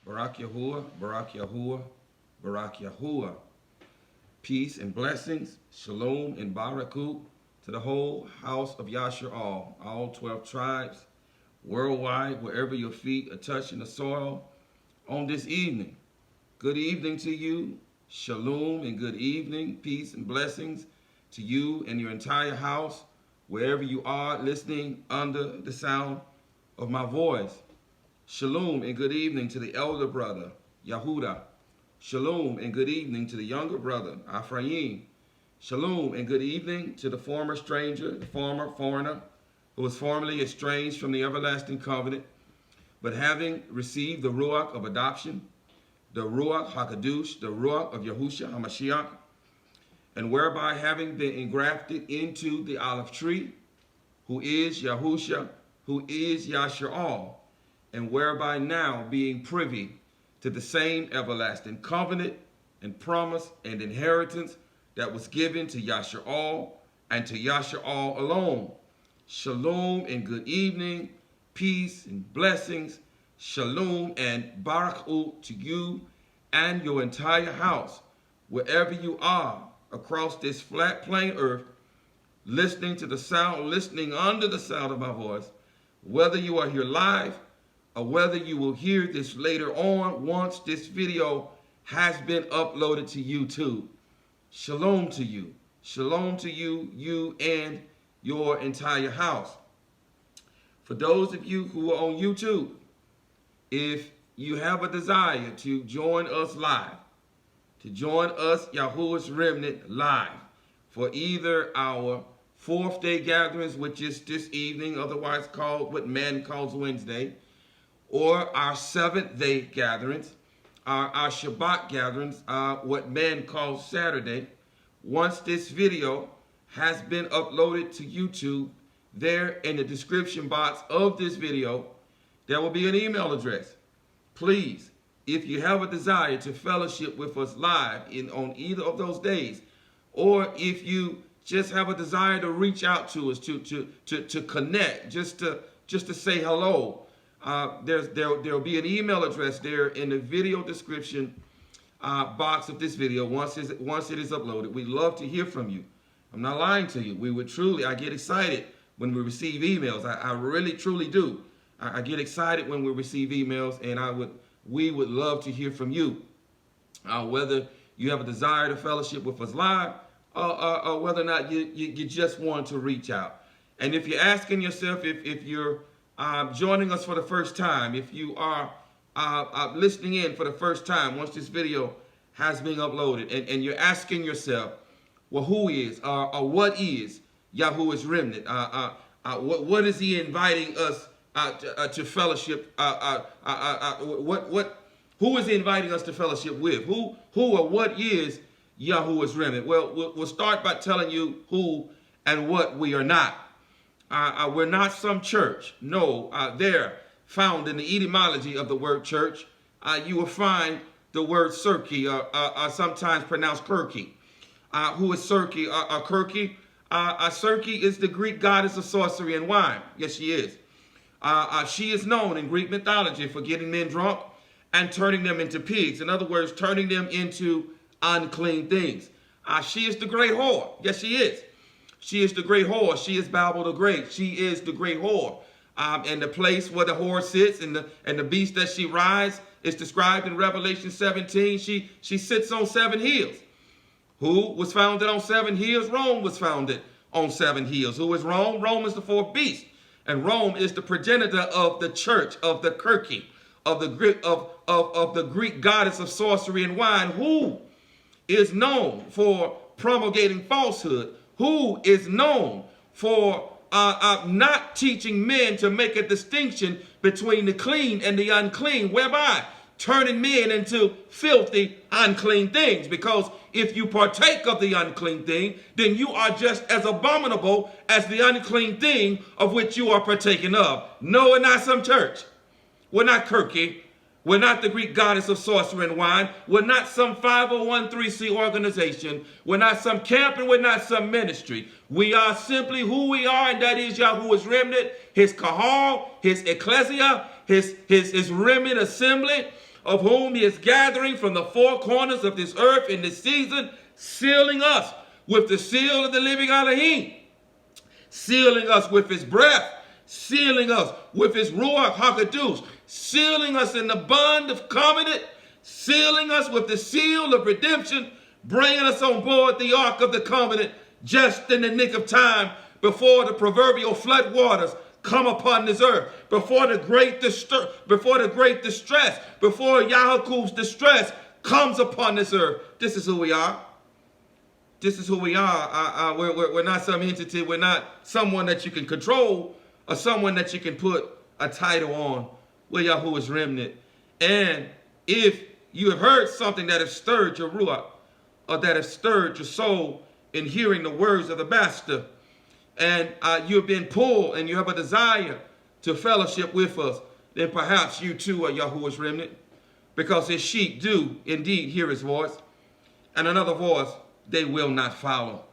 Barak Yahuwah, Barak Yahuwah, Barak Yahuwah. Peace and blessings, shalom and barakut to the whole house of YAHUAH'S, all 12 tribes, worldwide, wherever your feet are touching the soil on this evening. Good evening to you, shalom and good evening, peace and blessings to you and your entire house, wherever you are listening under the sound of my voice. Shalom and good evening to the elder brother, Yahudah. Shalom and good evening to the younger brother, Ephraim. Shalom and good evening to the former stranger, the former foreigner, who was formerly estranged from the everlasting covenant, but having received the Ruach of adoption, the Ruach HaKadosh, the Ruach of Yahushua HaMashiach, and whereby having been engrafted into the olive tree, who is Yahushua, who is YAHUAH'S, and whereby now being privy to the same everlasting covenant and promise and inheritance that was given to YAHUAH'S and to YAHUAH'S alone. Shalom and good evening, peace and blessings, shalom and barakut to you and your entire house, wherever you are across this flat plain earth, listening to the sound, listening under the sound of my voice, whether you are here live or whether you will hear this later on once this video has been uploaded to YouTube. Shalom to you. Shalom to you, you and your entire house. For those of you who are on YouTube, if you have a desire to join us live, to join us, YAHUAH'S Remnant, live for either our fourth day gatherings, which is this evening, otherwise called what man calls Wednesday, or our seventh day gatherings, our Shabbat gatherings, what man calls Saturday. Once this video has been uploaded to YouTube, there in the description box of this video, there will be an email address. Please, if you have a desire to fellowship with us live on either of those days, or if you just have a desire to reach out to us, to connect, just to say hello, there'll be an email address there in the video description box of this video once it is uploaded. We'd love to hear from you. I'm not lying to you. I get excited when we receive emails. I really, truly do. I get excited when we receive emails, and we would love to hear from you. Whether you have a desire to fellowship with us live, or whether or not you just want to reach out. And if you're asking yourself, if you're joining us for the first time, if you are listening in for the first time once this video has been uploaded, and you're asking yourself, well, who is or what is YAHUAH'S Remnant? What is he inviting us to fellowship? Who is he inviting us to fellowship with? Who or what is YAHUAH'S Remnant? Well, we'll start by telling you who and what we are not. We're not some church. No, they're found in the etymology of the word church. You will find the word Circe, or sometimes pronounced Kirky. Who is Circe? Kirky? Circe is the Greek goddess of sorcery and wine. Yes, she is. She is known in Greek mythology for getting men drunk and turning them into pigs. In other words, turning them into unclean things. She is the great whore. Yes, she is. She is the great whore. She is Babel the Great. She is the great whore. And the place where the whore sits and the beast that she rides is described in Revelation 17. She sits on 7 hills. Who was founded on 7 hills? Rome was founded on 7 hills. Who is Rome? Rome is the fourth beast. And Rome is the progenitor of the church, of the Kirky, of the Greek goddess of sorcery and wine, who is known for promulgating falsehood, who is known for not teaching men to make a distinction between the clean and the unclean, whereby turning men into filthy, unclean things. Because if you partake of the unclean thing, then you are just as abominable as the unclean thing of which you are partaking of. No, we're not some church. We're not Kirky. We're not the Greek goddess of sorcery and wine. We're not some 501(c) organization. We're not some camp, and we're not some ministry. We are simply who we are, and that is YAHUAH'S Remnant, his kahal, his ecclesia, his remnant assembly, of whom he is gathering from the four corners of this earth in this season, sealing us with the seal of the living Elohim, sealing us with his breath, sealing us with his Ruach HaKodesh, sealing us in the bond of covenant, sealing us with the seal of redemption, bringing us on board the ark of the covenant just in the nick of time before the proverbial flood waters come upon this earth, before the great distress, before Yahuwah's distress comes upon this earth. This is who we are. This is who we are. We're not some entity. We're not someone that you can control or someone that you can put a title on. We're Yahuwah's remnant. And if you have heard something that has stirred your ruach, or that has stirred your soul in hearing the words of the Master, and you've been pulled and you have a desire to fellowship with us, then perhaps you too are Yahuwah's remnant, because his sheep do indeed hear his voice, and another voice they will not follow.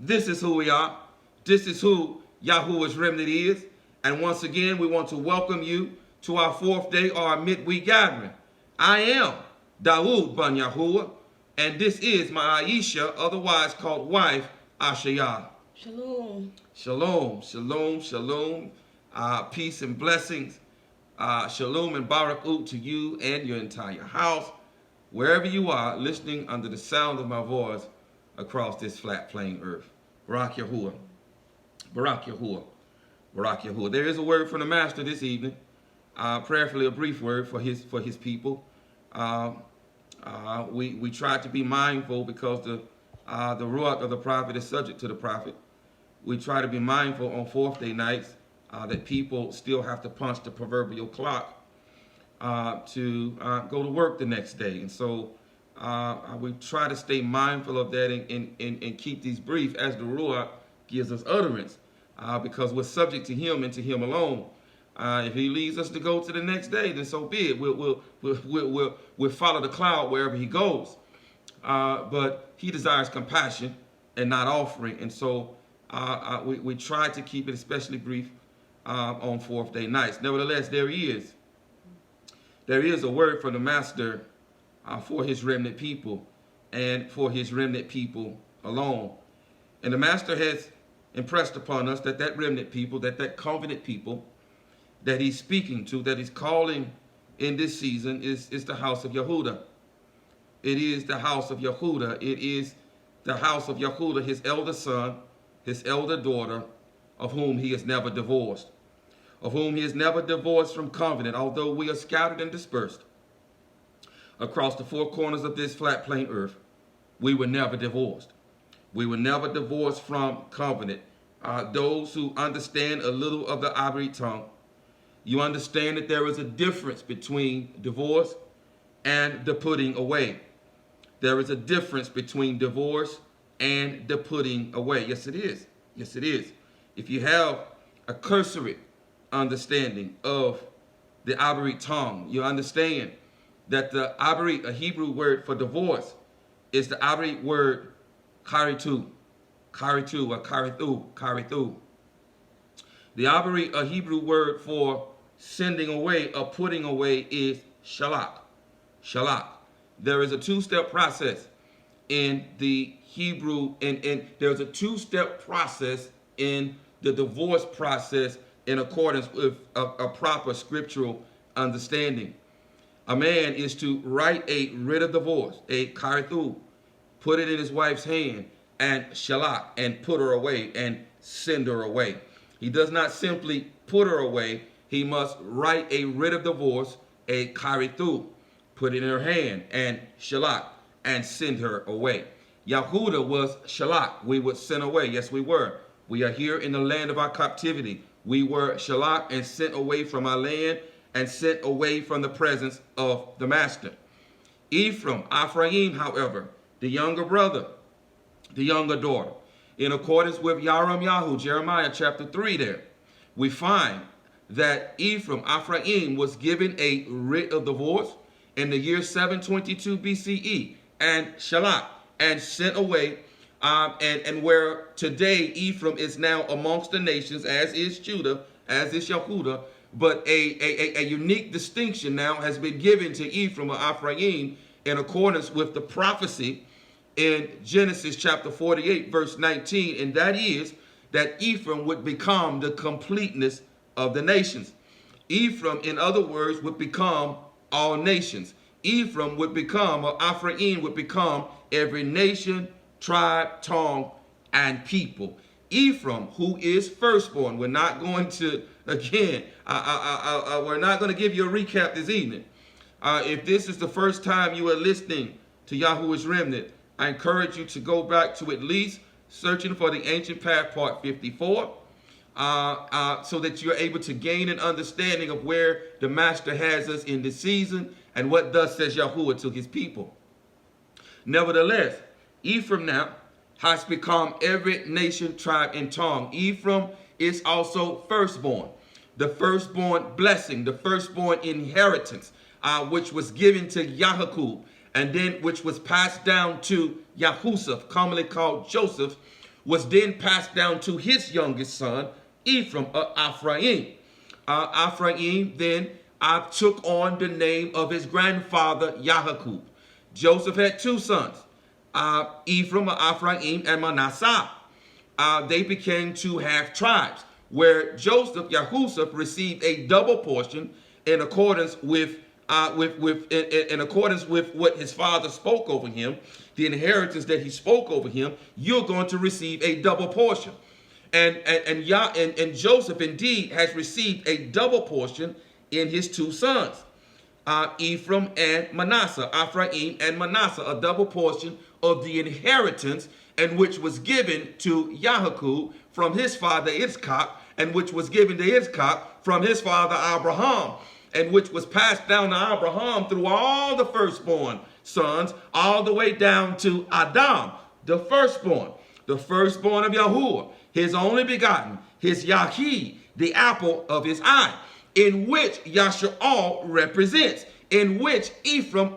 This is who we are. This is who Yahuwah's remnant is. And once again, we want to welcome you to our fourth day, our midweek gathering. I am Dawood ben Yahuwah, and this is my Aisha, otherwise called wife, Ashayah. Shalom. Shalom, shalom, shalom. Peace and blessings. Shalom and barakut to you and your entire house, wherever you are, listening under the sound of my voice across this flat plain earth. Barak Yahuwah. Barak Yahuwah. Barak Yahuwah. There is a word from the Master this evening. Prayerfully a brief word for his people. We try to be mindful because the ruach of the prophet is subject to the prophet. We try to be mindful on fourth day nights that people still have to punch the proverbial clock to go to work the next day. And so we try to stay mindful of that and keep these brief as the ruach gives us utterance, because we're subject to him and to him alone. If he leads us to go to the next day, then so be it. We'll follow the cloud wherever he goes. But he desires compassion and not offering. And so we try to keep it especially brief on fourth day nights. Nevertheless, there is a word from the Master for his remnant people and for his remnant people alone. And the Master has impressed upon us that remnant people, that covenant people that he's speaking to, that he's calling in this season is the house of Yehudah. It is the house of Yehudah. It is the house of Yehudah, his elder son, his elder daughter, of whom he has never divorced. Of whom he has never divorced from covenant, although we are scattered and dispersed across the four corners of this flat plain earth. We were never divorced. We were never divorced from covenant. Those who understand a little of the Abrit tongue, you understand that there is a difference between divorce and the putting away. There is a difference between divorce and the putting away. Yes, it is. Yes, it is. If you have a cursory understanding of the Abrit tongue, you understand that the Abrit, a Hebrew word for divorce, is the Abrit word karitu, or karithu. The Abrit, a Hebrew word for sending away or putting away, is shalak. There is a two-step process in the Hebrew, and there's a two-step process in the divorce process in accordance with a proper scriptural understanding. A man is to write a writ of divorce, a karithu, put it in his wife's hand, and shalak, and put her away and send her away. He does not simply put her away. He must write a writ of divorce, a karithu, put it in her hand, and shalak, and send her away. Yahudah was shalak. We would send away. Yes, we were. We are here in the land of our captivity. We were shalak and sent away from our land and sent away from the presence of the Master. Ephraim, however, the younger brother, the younger daughter, in accordance with Yahu, Jeremiah chapter 3 there, we find that Ephraim was given a writ of divorce in the year 722 BCE and shalak, and sent away, and where today Ephraim is now amongst the nations, as is Judah, as is Yehudah, but a unique distinction now has been given to Ephraim or Ephraim in accordance with the prophecy in Genesis chapter 48, verse 19, and that is that Ephraim would become the completeness of the nations. Ephraim, in other words, would become all nations. Ephraim would become, or Ephraim would become every nation, tribe, tongue, and people. Ephraim, who is firstborn. We're not going to, again, we're not going to give you a recap this evening. If this is the first time you are listening to Yahuwah's Remnant, I encourage you to go back to at least Searching for the Ancient Path, part 54, so that you're able to gain an understanding of where the Master has us in this season and what thus says Yahuwah to his people. Nevertheless, Ephraim now has become every nation, tribe, and tongue. Ephraim is also firstborn, the firstborn blessing, the firstborn inheritance, which was given to Yahuwah, and then which was passed down to Yahuseph, commonly called Joseph, was then passed down to his youngest son, Ephraim, Ephraim. Ephraim then took on the name of his grandfather, Yahuwah. Joseph had two sons, Ephraim, Ephraim, and Manasseh. They became two half tribes, where Joseph, Yahuseph, received a double portion in accordance with in accordance with what his father spoke over him, the inheritance that he spoke over him. You're going to receive a double portion, and Joseph indeed has received a double portion in his two sons, Ephraim and Manasseh, Ephraim and Manasseh, a double portion of the inheritance, and which was given to Yahuwah from his father Iscah, and which was given to Iscah from his father Abraham, and which was passed down to Abraham through all the firstborn sons, all the way down to Adam, the firstborn of Yahuwah, his only begotten, his Yahi, the apple of his eye, in which Yasha'al represents, in which Ephraim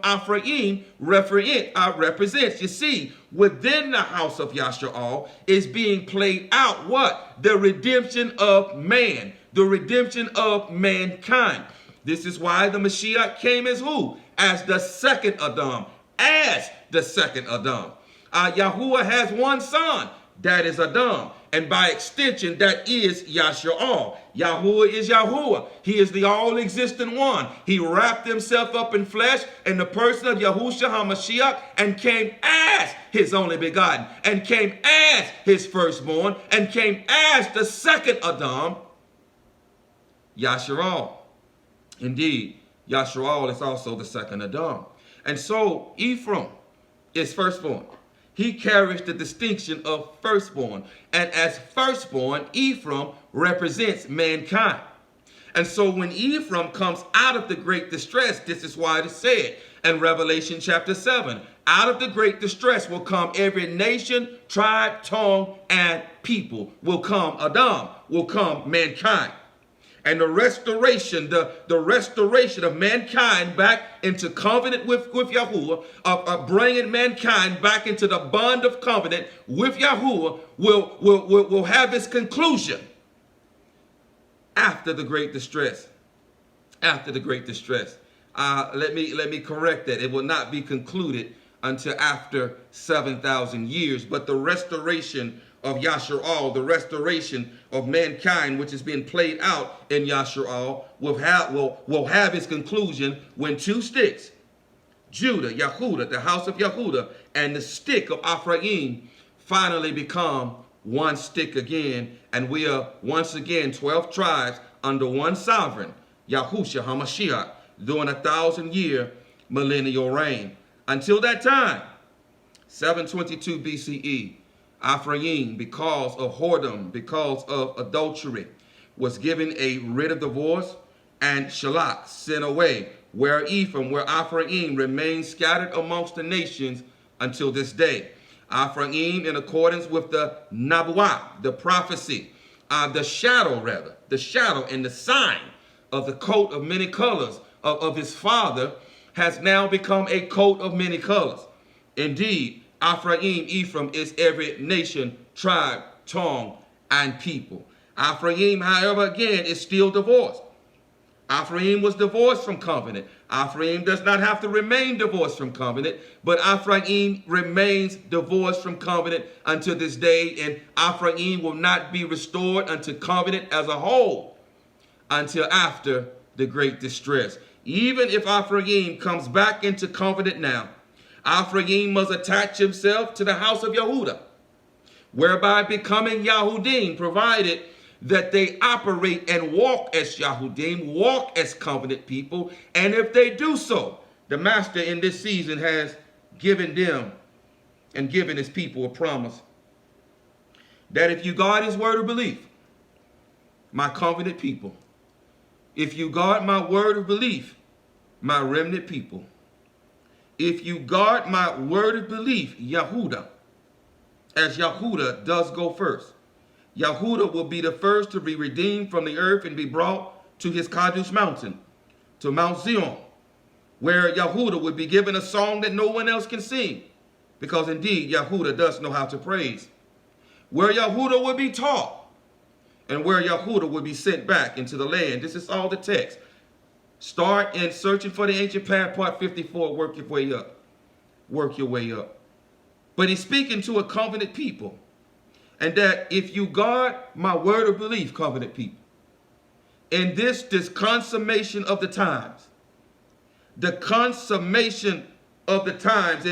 represents. You see, within the house of Yasha'al is being played out what? The redemption of man, the redemption of mankind. This is why the Mashiach came as who? As the second Adam. As the second Adam. Yahuwah has one son, that is Adam. And by extension, that is Yasha'al. Yahuwah is Yahuwah. He is the all-existent one. He wrapped himself up in flesh in the person of Yahushua HaMashiach and came as his only begotten, and came as his firstborn, and came as the second Adam, Yasha'al. Indeed, Yasha'al is also the second Adam. And so Ephraim is firstborn. He carries the distinction of firstborn. And as firstborn, Ephraim represents mankind. And so when Ephraim comes out of the great distress, this is why it is said in Revelation chapter 7, out of the great distress will come every nation, tribe, tongue, and people. Will come Adam, will come mankind. And the restoration of mankind back into covenant with Yahuwah, of bringing mankind back into the bond of covenant with Yahuwah, will have its conclusion after the great distress. After the great distress. Let me correct that. It will not be concluded until after 7,000 years. But the restoration of Yasha'al, the restoration of mankind, which is being played out in Yasha'al, will have its conclusion when two sticks, Judah, Yahudah, the house of Yahudah, and the stick of Ephraim finally become one stick again, and we are once again 12 tribes under one sovereign, Yahushua HaMashiach, during 1,000-year millennial reign. Until that time, 722 BCE, Ephraim, because of whoredom, because of adultery, was given a writ of divorce, and Shalach sent away, where Ephraim remains scattered amongst the nations until this day. Ephraim, in accordance with the Nabuah, the prophecy, the shadow and the sign of the coat of many colors of his father, has now become a coat of many colors. Indeed, Ephraim is every nation, tribe, tongue, and people. Ephraim, however, again, is still divorced. Ephraim was divorced from covenant. Ephraim does not have to remain divorced from covenant, but Ephraim remains divorced from covenant until this day, and Ephraim will not be restored unto covenant as a whole until after the great distress. Even if Ephraim comes back into covenant now, Ephraim must attach himself to the house of Yehudah, whereby becoming Yahudim, provided that they operate and walk as Yahudim, walk as covenant people. And if they do so, the master in this season has given them and given his people a promise that if you guard his word of belief, my covenant people, if you guard my word of belief, my remnant people, if you guard my word of belief, Yehudah, as Yehudah does go first, Yehudah will be the first to be redeemed from the earth and be brought to his Kadosh mountain, to Mount Zion, where Yehudah would be given a song that no one else can sing, because indeed Yehudah does know how to praise, where Yehudah would be taught, and where Yehudah would be sent back into the land. This is all the text. Start in Searching for the Ancient Path, part 54, work your way up. Work your way up. But he's speaking to a covenant people. And that if you guard my word of belief, covenant people, in this consummation of the times, the consummation of the times,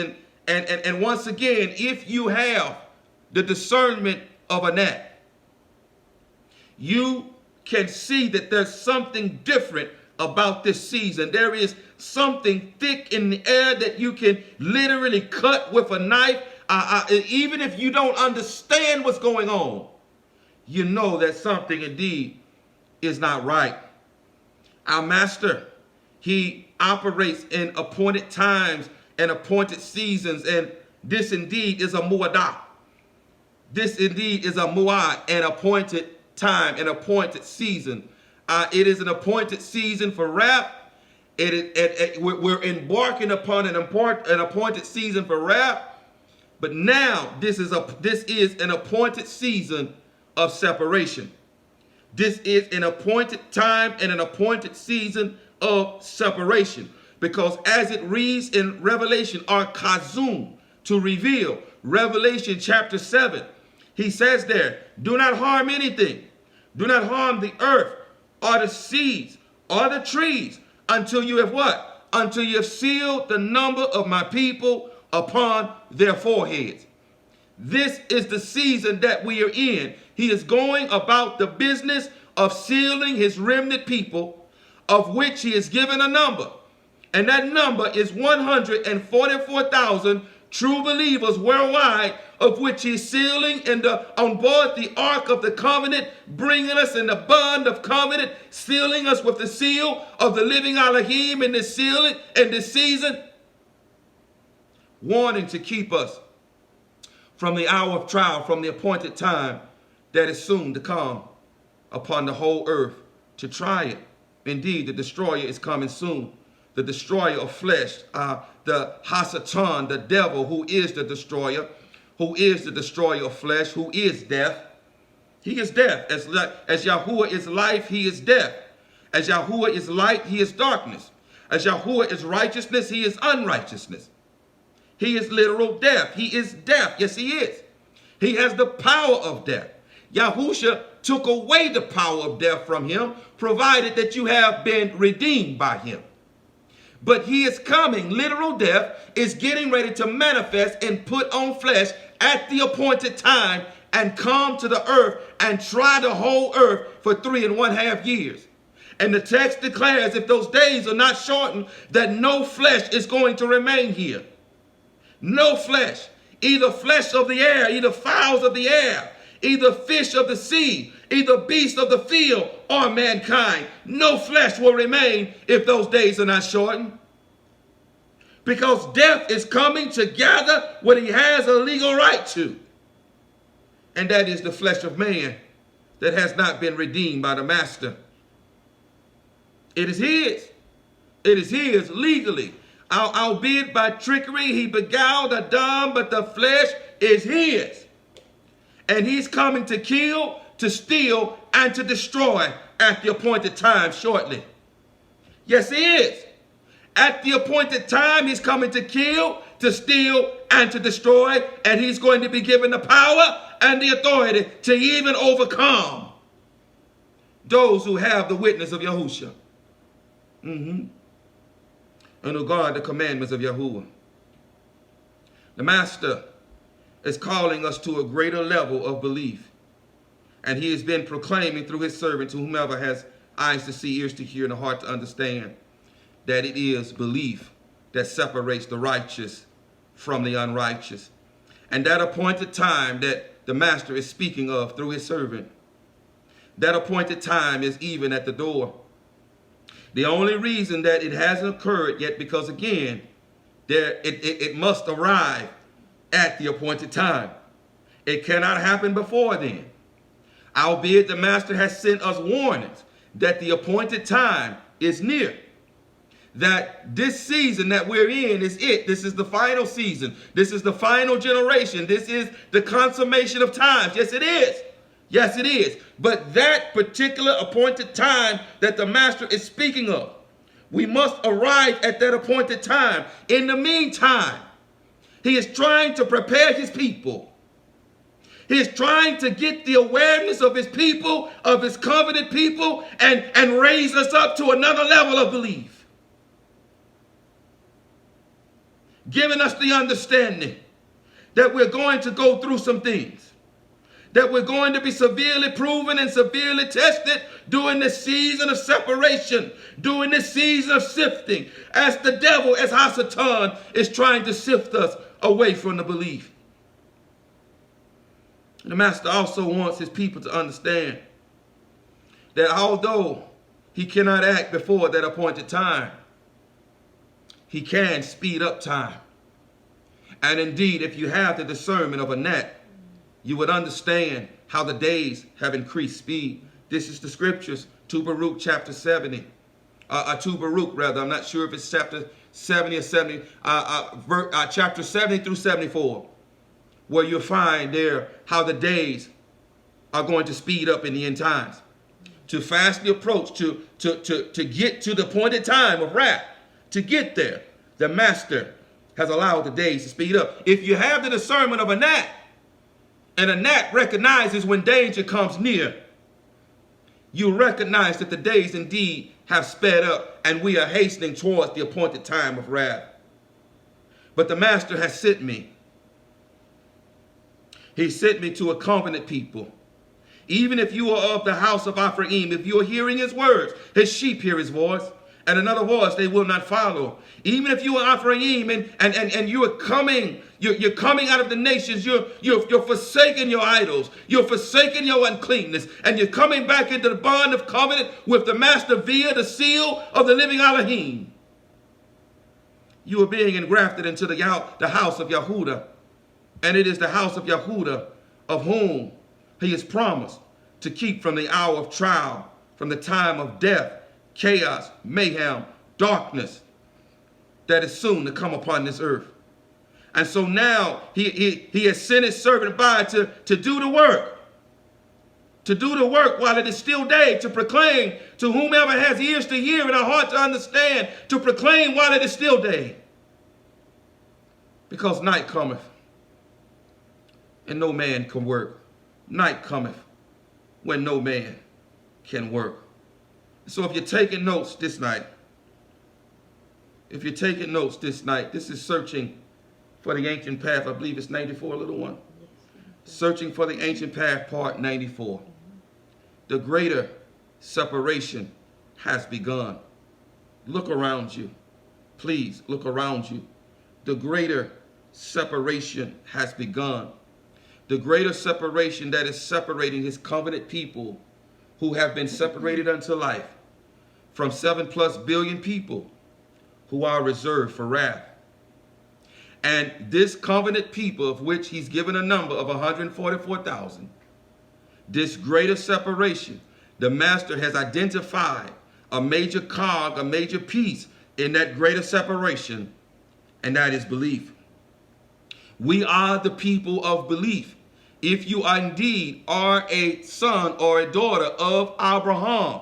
and once again, if you have the discernment of a gnat, you can see that there's something different about this season. There is something thick in the air that you can literally cut with a knife. Even if you don't understand what's going on, you know that something indeed is not right. Our master, he operates in appointed times and appointed seasons, and this indeed is a muadah. This indeed is a muad, an appointed time, an appointed season. It is an appointed season for wrath. We're embarking upon an appointed season for wrath. But now this is an appointed season of separation. This is an appointed time and an appointed season of separation. Because as it reads in Revelation, or Kazum, to reveal, Revelation chapter 7, he says there, do not harm anything. Do not harm the earth or the seeds or the trees until you have what? Until you have sealed the number of my people upon their foreheads. This is the season that we are in. He is going about the business of sealing his remnant people, of which he has given a number. And that number is 144,000 true believers worldwide, of which he's sealing on board the Ark of the Covenant, bringing us in the bond of covenant, sealing us with the seal of the living Elohim in this season, warning to keep us from the hour of trial, from the appointed time that is soon to come upon the whole earth to try it. Indeed, the destroyer is coming soon. The destroyer of flesh, the Hasatan, the devil, who is the destroyer of flesh, who is death. He is death. As Yahuwah is life, he is death. As Yahuwah is light, he is darkness. As Yahuwah is righteousness, he is unrighteousness. He is literal death. He is death. Yes, he is. He has the power of death. Yahusha took away the power of death from him, provided that you have been redeemed by him. But he is coming. Literal death is getting ready to manifest and put on flesh at the appointed time and come to the earth and try the whole earth for 3.5 years. And the text declares, if those days are not shortened, that no flesh is going to remain here. No flesh, either flesh of the air, either fowls of the air, either fish of the sea, either beast of the field, or mankind. No flesh will remain if those days are not shortened. Because death is coming to gather what he has a legal right to. And that is the flesh of man that has not been redeemed by the master. It is his. It is his legally. Albeit by trickery, he beguiled the dumb, but the flesh is his. And he's coming to kill, to steal, and to destroy at the appointed time shortly. Yes, he is. At the appointed time, he's coming to kill, to steal, and to destroy. And he's going to be given the power and the authority to even overcome those who have the witness of Yahushua. And who guard the commandments of Yahuwah. The Master is calling us to a greater level of belief. And he has been proclaiming through his servant to whomever has eyes to see, ears to hear, and a heart to understand, that it is belief that separates the righteous from the unrighteous. And that appointed time that the Master is speaking of through his servant, that appointed time is even at the door. The only reason that it hasn't occurred yet, because again, it must arrive at the appointed time. It cannot happen before then. Albeit the Master has sent us warnings that the appointed time is near. That this season that we're in is it. This is the final season. This is the final generation. This is the consummation of times. Yes, it is. Yes, it is. But that particular appointed time that the Master is speaking of, we must arrive at that appointed time. In the meantime, he is trying to prepare his people. He is trying to get the awareness of his people, of his covenant people, and raise us up to another level of belief. Giving us the understanding that we're going to go through some things, that we're going to be severely proven and severely tested during this season of separation, during this season of sifting, as the devil, as Hasatan, is trying to sift us away from the belief. And the Master also wants his people to understand that although he cannot act before that appointed time, he can speed up time. And indeed, if you have the discernment of a gnat, you would understand how the days have increased speed. This is the scriptures, to Baruch chapter 70. To Baruch, rather. I'm not sure if it's chapter 70 or 70. Chapter 70 through 74. Where you'll find there how the days are going to speed up in the end times. To fastly approach, to get to the appointed time of wrath. To get there, the Master has allowed the days to speed up. If you have the discernment of a gnat, and a gnat recognizes when danger comes near, you recognize that the days indeed have sped up, and we are hastening towards the appointed time of wrath. But the Master has sent me. He sent me to a covenant people. Even if you are of the house of Ephraim, if you are hearing his words, his sheep hear his voice, and another voice they will not follow. Even if you are Ephraim and you are coming, you're coming out of the nations, you're forsaking your idols, you're forsaking your uncleanness, and you're coming back into the bond of covenant with the Master via the seal of the living Elohim. You are being engrafted into the house of Yahudah, and it is the house of Yahudah of whom he is promised to keep from the hour of trial, from the time of death, chaos, mayhem, darkness that is soon to come upon this earth. And so now he has sent his servant by to do the work. To do the work while it is still day, to proclaim to whomever has ears to hear and a heart to understand, to proclaim while it is still day. Because night cometh, and no man can work. Night cometh when no man can work. So if you're taking notes this night, this is Searching for the Ancient Path. I believe it's 94, little one. Searching for the Ancient Path, part 94. The greater separation has begun. Look around you. Please look around you. The greater separation has begun. The greater separation that is separating his covenant people who have been separated unto life from 7+ billion people who are reserved for wrath. And this covenant people, of which he's given a number of 144,000, this greater separation, the Master has identified a major cog, a major piece in that greater separation, and that is belief. We are the people of belief. If you indeed are a son or a daughter of Abraham,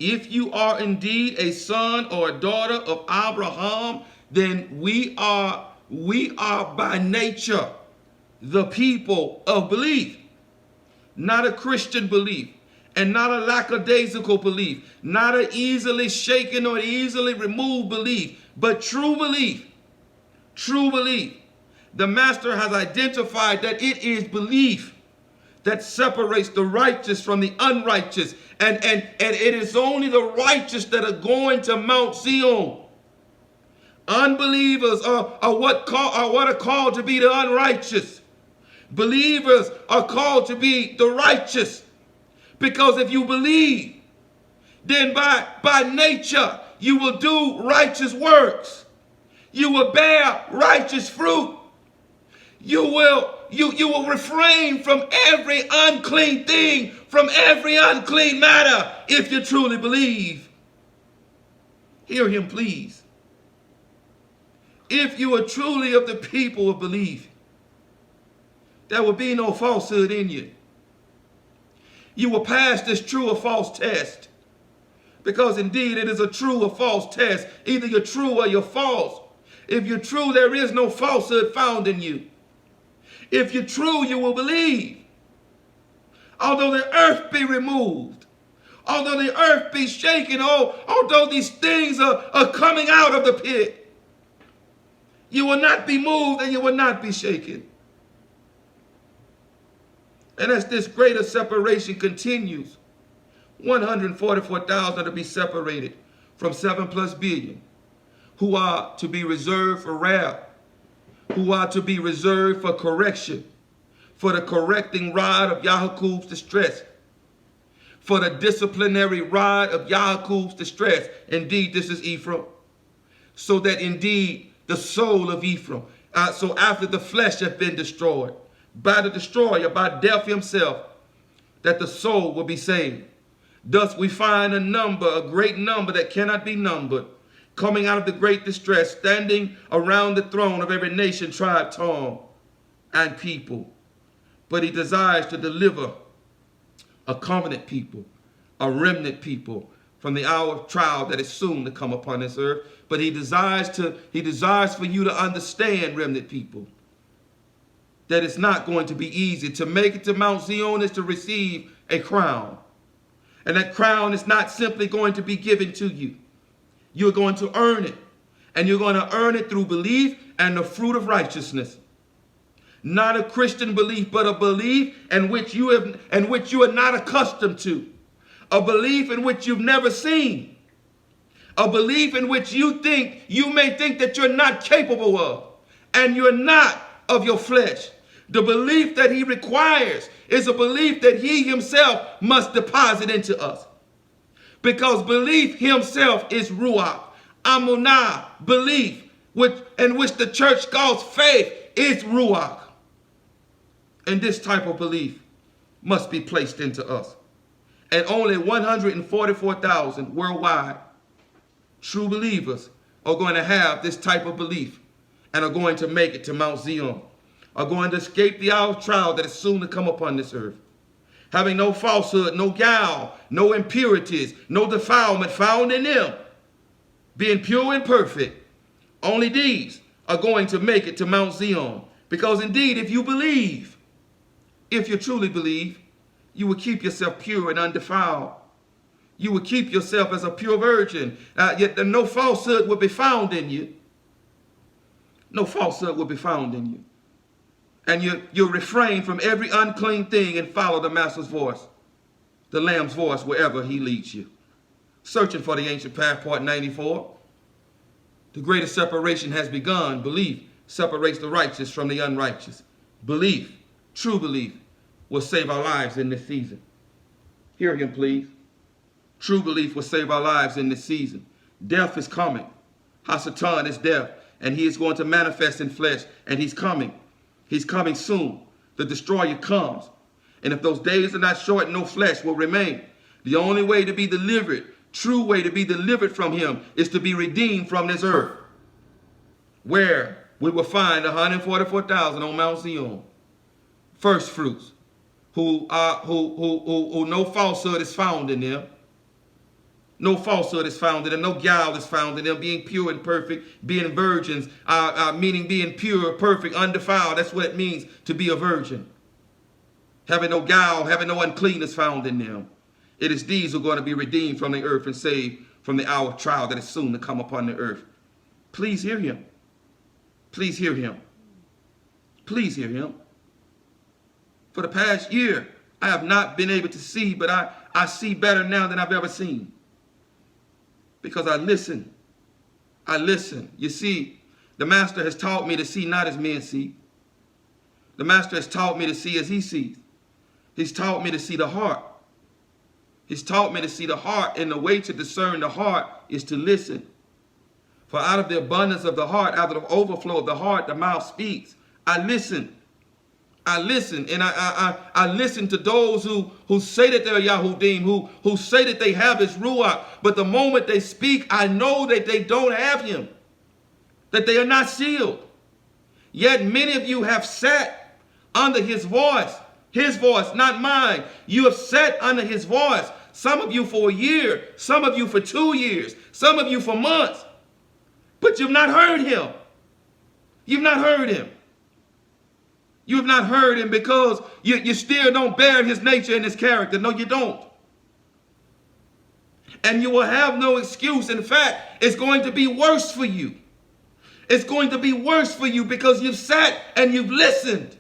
if you are indeed a son or a daughter of Abraham, then we are by nature the people of belief. Not a Christian belief, and not a lackadaisical belief, not an easily shaken or easily removed belief, but true belief. True belief. The Master has identified that it is belief that separates the righteous from the unrighteous. And it is only the righteous that are going to Mount Zion. Unbelievers are what are called to be the unrighteous. Believers are called to be the righteous. Because if you believe, then by nature you will do righteous works. You will bear righteous fruit. You will refrain from every unclean thing, from every unclean matter, if you truly believe. Hear him, please. If you are truly of the people of belief, there will be no falsehood in you. You will pass this true or false test. Because indeed it is a true or false test. Either you're true or you're false. If you're true, there is no falsehood found in you. If you're true, you will believe. Although the earth be removed, although the earth be shaken, although these things are coming out of the pit, you will not be moved and you will not be shaken. And as this greater separation continues, 144,000 are to be separated from 7+ billion, who are to be reserved for wrath, who are to be reserved for correction, for the correcting rod of YAHUAH'S distress, for the disciplinary rod of YAHUAH'S distress. Indeed, this is Ephraim. So that indeed the soul of Ephraim, so after the flesh hath been destroyed, by the destroyer, by death himself, that the soul will be saved. Thus we find a great number that cannot be numbered, coming out of the great distress, standing around the throne of every nation, tribe, tongue, and people. But he desires to deliver a covenant people, a remnant people, from the hour of trial that is soon to come upon this earth. But he desires for you to understand, remnant people, that it's not going to be easy. To make it to Mount Zion is to receive a crown. And that crown is not simply going to be given to you. You're going to earn it. And you're going to earn it through belief and the fruit of righteousness. Not a Christian belief, but a belief in which you are not accustomed to. A belief in which you've never seen. A belief in which you may think that you're not capable of. And you're not of your flesh. The belief that he requires is a belief that he himself must deposit into us. Because belief himself is ruach. Amunah, belief, in which the church calls faith, is ruach. And this type of belief must be placed into us. And only 144,000 worldwide true believers are going to have this type of belief and are going to make it to Mount Zion, are going to escape the hour of trial that is soon to come upon this earth, having no falsehood, no guile, no impurities, no defilement found in them, being pure and perfect. Only these are going to make it to Mount Zion. Because indeed, if you believe, if you truly believe, you will keep yourself pure and undefiled. You will keep yourself as a pure virgin. Yet no falsehood will be found in you. No falsehood will be found in you. And you'll refrain from every unclean thing and follow the Master's voice, the Lamb's voice, wherever he leads you. Searching for the ancient path, Pt.94. The greatest separation has begun. Belief separates the righteous from the unrighteous. Belief, true belief, will save our lives in this season. Hear him, please. True belief will save our lives in this season. Death is coming. Hasatan is death, and he is going to manifest in flesh, and he's coming. He's coming soon. The destroyer comes. And if those days are not short, no flesh will remain. The only way to be delivered, true way to be delivered from him, is to be redeemed from this earth, where we will find 144,000 on Mount Zion, first fruits, who no falsehood is found in them, No falsehood is found in them. No guile is found in them. Being pure and perfect, being virgins, meaning being pure, perfect, undefiled. That's what it means to be a virgin. Having no guile, having no uncleanness found in them. It is these who are going to be redeemed from the earth and saved from the hour of trial that is soon to come upon the earth. Please hear him. Please hear him. Please hear him. For the past year, I have not been able to see, but I see better now than I've ever seen. Because I listen. I listen. You see, the Master has taught me to see not as men see. The Master has taught me to see as he sees. He's taught me to see the heart. He's taught me to see the heart, and the way to discern the heart is to listen. For out of the abundance of the heart, out of the overflow of the heart, the mouth speaks. I listen. I listen, and I listen to those who say that they're Yahudim, who say that they have his Ruach, but the moment they speak, I know that they don't have him, that they are not sealed. Yet many of you have sat under his voice, not mine. You have sat under his voice, some of you for a year, some of you for 2 years, some of you for months, but you've not heard him. You've not heard him. You have not heard him because you still don't bear his nature and his character. No, you don't. And you will have no excuse. In fact, it's going to be worse for you. It's going to be worse for you because you've sat and you've listened,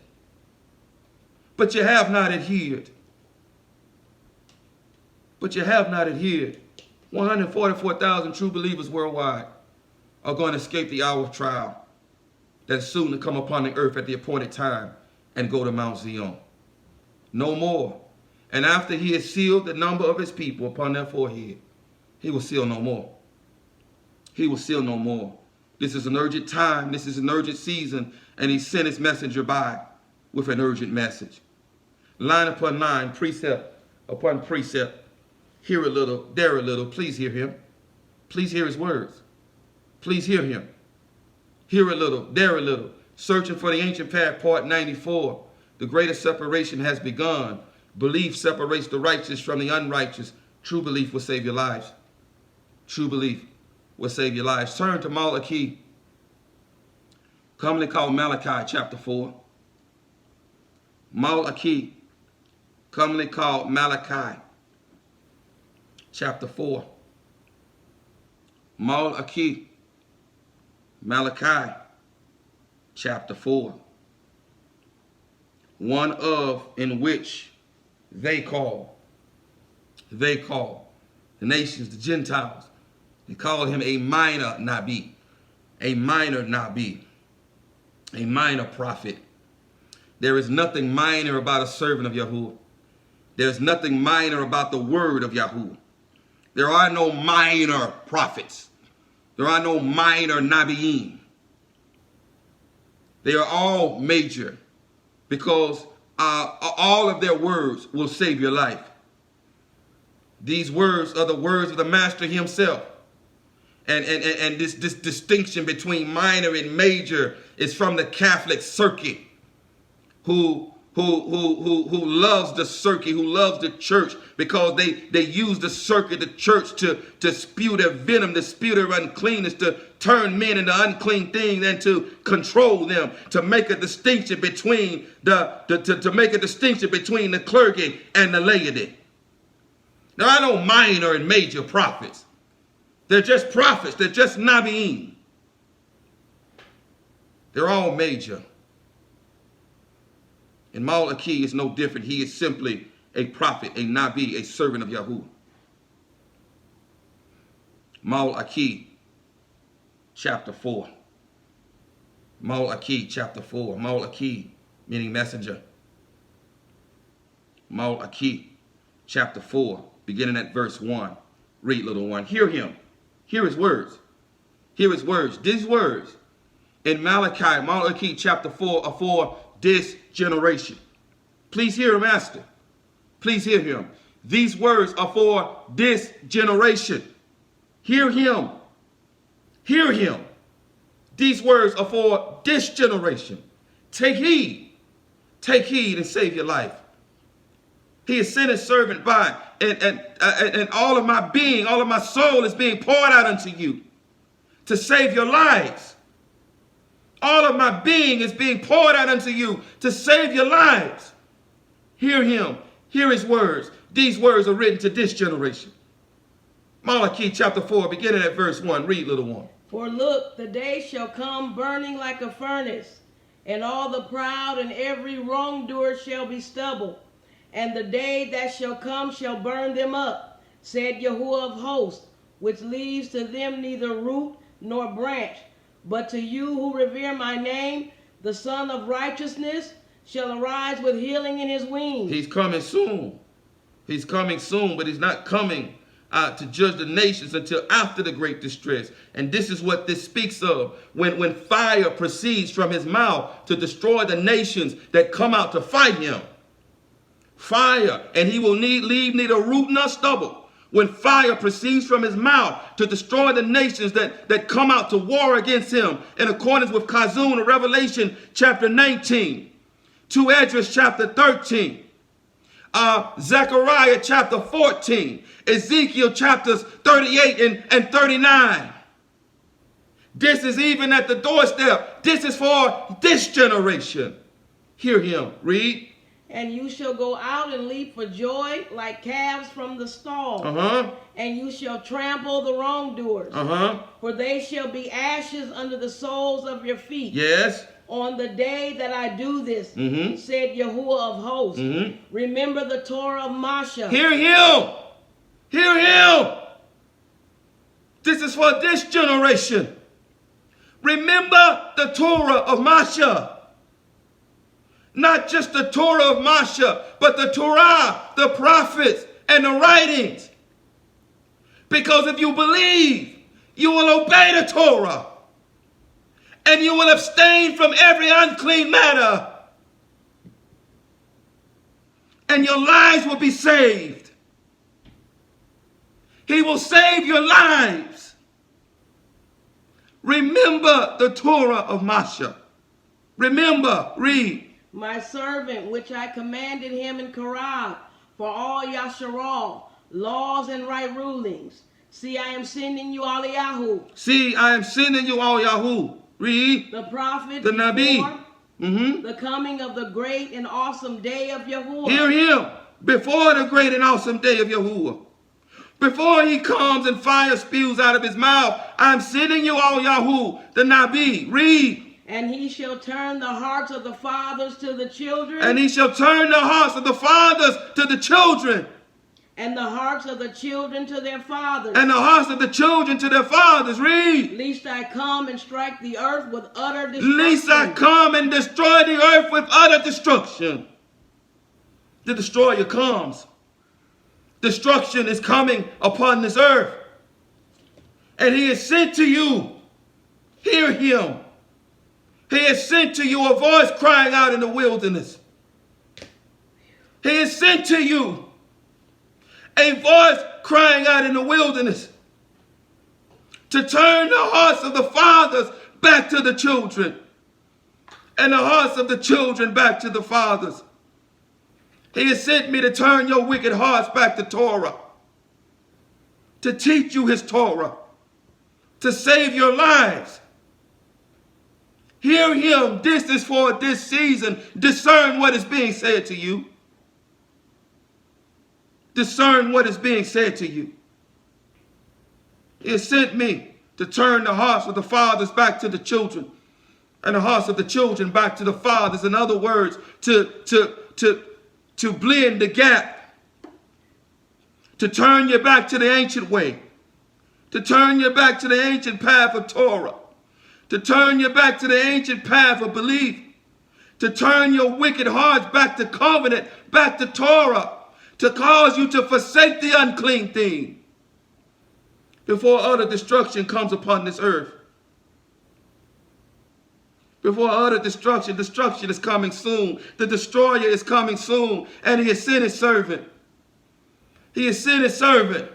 but you have not adhered. But you have not adhered. 144,000 true believers worldwide are going to escape the hour of trial that is soon to come upon the earth at the appointed time and go to Mount Zion. No more. And after he has sealed the number of his people upon their forehead, he will seal no more. He will seal no more. This is an urgent time. This is an urgent season. And he sent his messenger by with an urgent message. Line upon line, precept upon precept. Here a little, there a little. Please hear him. Please hear his words. Please hear him. Here a little, there a little. Searching for the ancient path, part 94. The greatest separation has begun. Belief separates the righteous from the unrighteous. True belief will save your lives. True belief will save your lives. Turn to Malachi, commonly called Malachi, chapter 4. Malachi, commonly called Malachi, chapter 4. Malachi, chapter 4. One of in which they call the nations, the Gentiles. They call him a minor Nabi, a minor Nabi, a minor prophet. There is nothing minor about a servant of Yahuwah. There's nothing minor about the word of Yahuwah. There are no minor prophets. There are no minor Nabiim. They are all major because all of their words will save your life. These words are the words of the Master himself. And this distinction between minor and major is from the Catholic circuit, who loves the circuit, who loves the church, because they use the circuit, the church, to spew their venom, to spew their uncleanness, to turn men into unclean things and to control them, to make a distinction between the clergy and the laity. There are no minor and major prophets. They're just prophets. They're just Nabiim. They're all major. And Malachi is no different. He is simply a prophet, a Nabi, a servant of Yahuwah. Malachi, chapter 4. Malachi, chapter 4. Malachi, meaning messenger. Malachi, chapter 4, beginning at verse 1. Read, little one. Hear him. Hear his words. Hear his words. These words in Malachi chapter 4 are for this generation. Please hear, Master. Please hear him. These words are for this generation. Hear him. Hear him. These words are for this generation. Take heed. Take heed and save your life. He has sent his servant by, and all of my being, all of my soul is being poured out unto you to save your lives. All of my being is being poured out unto you to save your lives. Hear him. Hear his words. These words are written to this generation. Malachi chapter 4, beginning at verse 1. Read, little one. For look, the day shall come burning like a furnace, and all the proud and every wrongdoer shall be stubble. And the day that shall come shall burn them up, said Yahuwah of hosts, which leaves to them neither root nor branch. But to you who revere my name, the Son of Righteousness shall arise with healing in his wings. He's coming soon. He's coming soon, but he's not coming to judge the nations until after the great distress. And this is what this speaks of. When fire proceeds from his mouth to destroy the nations that come out to fight him. Fire, and he will leave neither root nor stubble. When fire proceeds from his mouth to destroy the nations that come out to war against him, in accordance with Chazun in Revelation chapter 19, to Esdras chapter 13, Zechariah chapter 14, Ezekiel chapters 38 and 39. This is even at the doorstep. This is for this generation. Hear him. Read. And you shall go out and leap for joy like calves from the stall. And you shall trample the wrongdoers. For they shall be ashes under the soles of your feet. Yes. On the day that I do this, said Yahuwah of hosts, remember the Torah of Masha. Hear him. Hear him. This is for this generation. Remember the Torah of Masha. Not just the Torah of Masha, but the Torah, the prophets, and the writings. Because if you believe, you will obey the Torah. And you will abstain from every unclean matter. And your lives will be saved. He will save your lives. Remember the Torah of Masha. Remember, read. My servant, which I commanded him in Korah, for all Yasharal, laws and right rulings. See, I am sending you all Yahu. See, I am sending you all Yahu. Read. The prophet, the Nabi. The coming of the great and awesome day of Yahuwah. Hear him. Before the great and awesome day of Yahuwah. Before he comes and fire spews out of his mouth, I'm sending you all Yahu, the Nabi. Read. And he shall turn the hearts of the fathers to the children. And he shall turn the hearts of the fathers to the children. And the hearts of the children to their fathers. And the hearts of the children to their fathers. Read. Lest I come and strike the earth with utter destruction. Lest I come and destroy the earth with utter destruction. The destroyer comes. Destruction is coming upon this earth. And he is sent to you. Hear him. He has sent to you a voice crying out in the wilderness. He has sent to you a voice crying out in the wilderness to turn the hearts of the fathers back to the children and the hearts of the children back to the fathers. He has sent me to turn your wicked hearts back to Torah, to teach you his Torah, to save your lives. Hear him. This is for this season. Discern what is being said to you. Discern what is being said to you. He has sent me to turn the hearts of the fathers back to the children and the hearts of the children back to the fathers. In other words, to blend the gap, to turn you back to the ancient way, to turn you back to the ancient path of Torah, to turn you back to the ancient path of belief, to turn your wicked hearts back to covenant, back to Torah, to cause you to forsake the unclean thing before utter destruction comes upon this earth. Before utter destruction is coming soon. The destroyer is coming soon, and he has sent his servant. He has sent his servant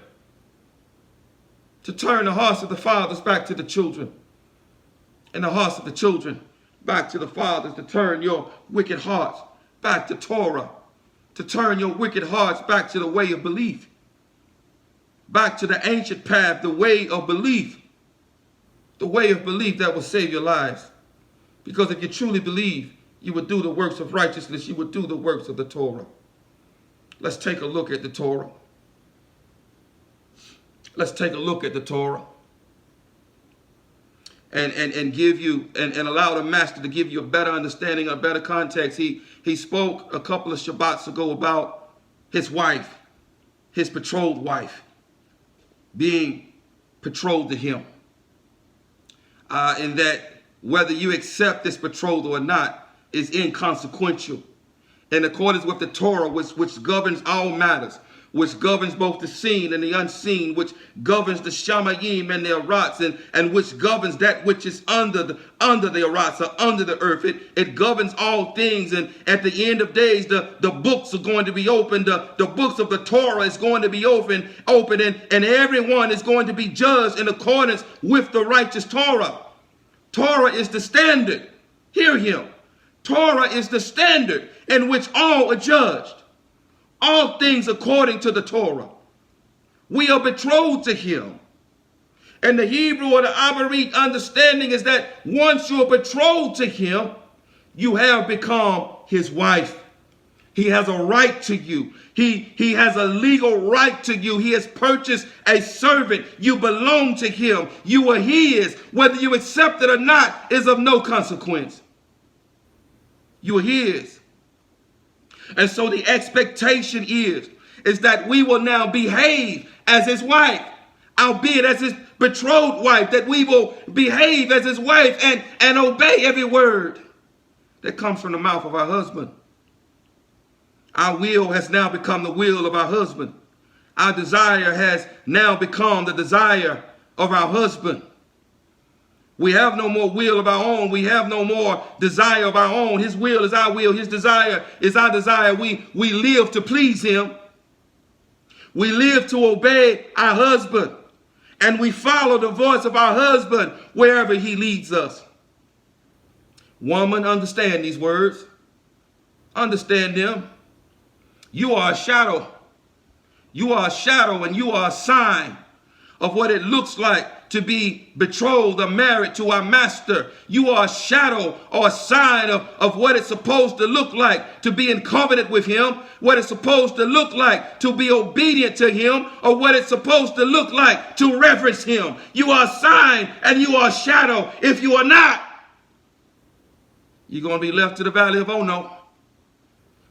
to turn the hearts of the fathers back to the children, and the hearts of the children back to the fathers, to turn your wicked hearts back to Torah, to turn your wicked hearts back to the way of belief, back to the ancient path, the way of belief that will save your lives. Because if you truly believe, you would do the works of righteousness, you would do the works of the Torah. Let's take a look at the Torah. Let's take a look at the Torah. And give you and allow the master to give you a better understanding, a better context. He spoke a couple of Shabbats ago about his wife, his betrothed wife, being betrothed to him. And that whether you accept this betrothal or not is inconsequential. In accordance with the Torah, which governs all matters, which governs both the seen and the unseen, which governs the shamayim and the arats, and which governs that which is under the arats, or under the earth. It governs all things, and at the end of days, the books are going to be opened. The books of the Torah is going to be open, and everyone is going to be judged in accordance with the righteous Torah. Torah is the standard. Hear him. Torah is the standard in which all are judged. All things according to the Torah. We are betrothed to him. And the Hebrew or the Abarit understanding is that once you are betrothed to him, you have become his wife. He has a right to you. He has a legal right to you. He has purchased a servant. You belong to him. You are his. Whether you accept it or not is of no consequence. You are his. And so the expectation is that we will now behave as his wife, albeit as his betrothed wife, that we will behave as his wife and obey every word that comes from the mouth of our husband. Our will has now become the will of our husband. Our desire has now become the desire of our husband. We have no more will of our own. We have no more desire of our own. His will is our will. His desire is our desire. We live to please him. We live to obey our husband. And we follow the voice of our husband wherever he leads us. Woman, understand these words. Understand them. You are a shadow. You are a shadow and you are a sign of what it looks like to be betrothed or married to our master. You are a shadow or a sign of what it's supposed to look like to be in covenant with him, what it's supposed to look like to be obedient to him, or what it's supposed to look like to reverence him. You are a sign and you are a shadow. If you are not, you're going to be left to the valley of oh no,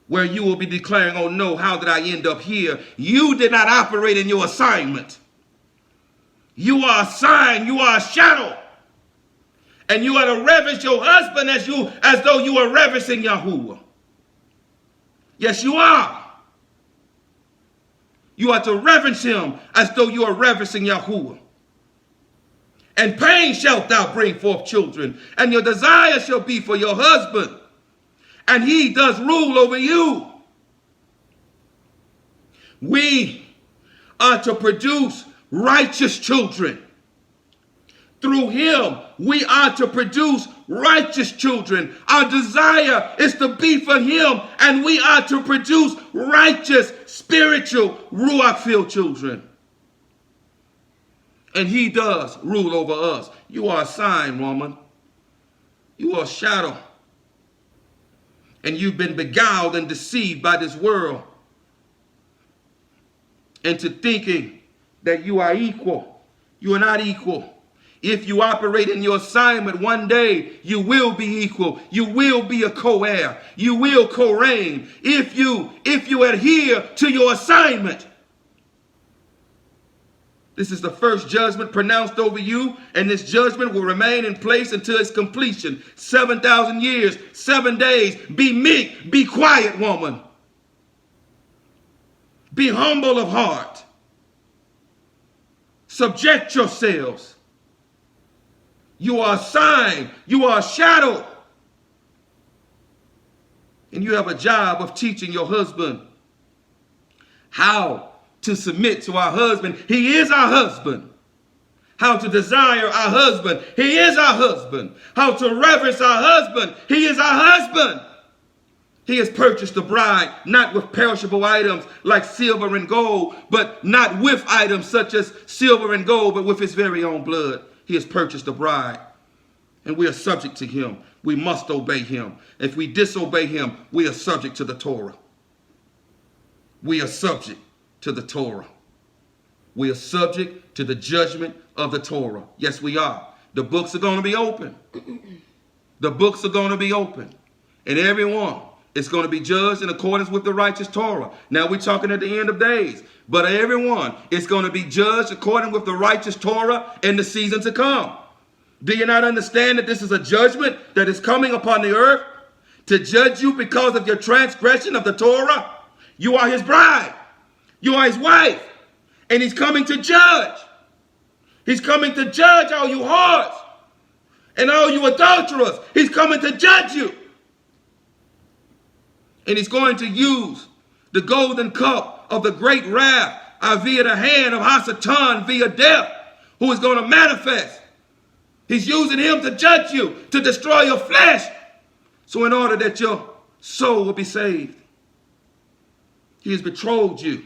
where you will be declaring, oh no, how did I end up here? You did not operate in your assignment. You are a sign, you are a shadow. And you are to reverence your husband as though you are reverencing Yahuwah. Yes, you are. You are to reverence him as though you are reverencing Yahuwah. And pain shalt thou bring forth children, and your desire shall be for your husband, and he does rule over you. We are to produce righteous children. Through him, we are to produce righteous children. Our desire is to be for him, and we are to produce righteous, spiritual, Ruach-filled children. And he does rule over us. You are a sign, woman. You are a shadow. And you've been beguiled and deceived by this world into thinking that you are equal. You are not equal. If you operate in your assignment, one day you will be equal. You will be a co-heir. You will co-reign if you adhere to your assignment. This is the first judgment pronounced over you, and this judgment will remain in place until its completion. 7,000 years, 7 days. Be meek, be quiet, woman. Be humble of heart. Subject yourselves. You are a sign. You are a shadow. And you have a job of teaching your husband how to submit to our husband. He is our husband. How to desire our husband. He is our husband. How to reverence our husband. He is our husband. He has purchased the bride, not with perishable items like silver and gold, but not with items such as silver and gold, but with his very own blood. He has purchased the bride, and we are subject to him. We must obey him. If we disobey him, we are subject to the Torah. We are subject to the Torah. We are subject to the judgment of the Torah. Yes, we are. The books are going to be open. The books are going to be open. And everyone is going to be judged in accordance with the righteous Torah. Now we're talking at the end of days. But everyone is going to be judged according with the righteous Torah in the season to come. Do you not understand that this is a judgment that is coming upon the earth to judge you because of your transgression of the Torah? You are his bride. You are his wife. And he's coming to judge. He's coming to judge all you whores and all you adulterers. He's coming to judge you. And he's going to use the golden cup of the great wrath via the hand of Hasatan, via death, who is going to manifest. He's using him to judge you, to destroy your flesh. So in order that your soul will be saved. He has betrothed you.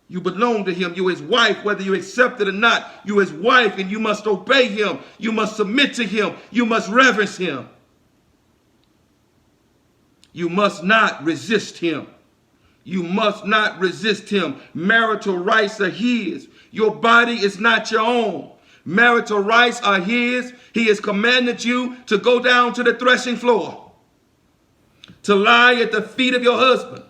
You belong to him. You're his wife, whether you accept it or not. You're his wife, and you must obey him. You must submit to him. You must reverence him. You must not resist him. You must not resist him. Marital rights are his. Your body is not your own. Marital rights are his. He has commanded you to go down to the threshing floor, to lie at the feet of your husband,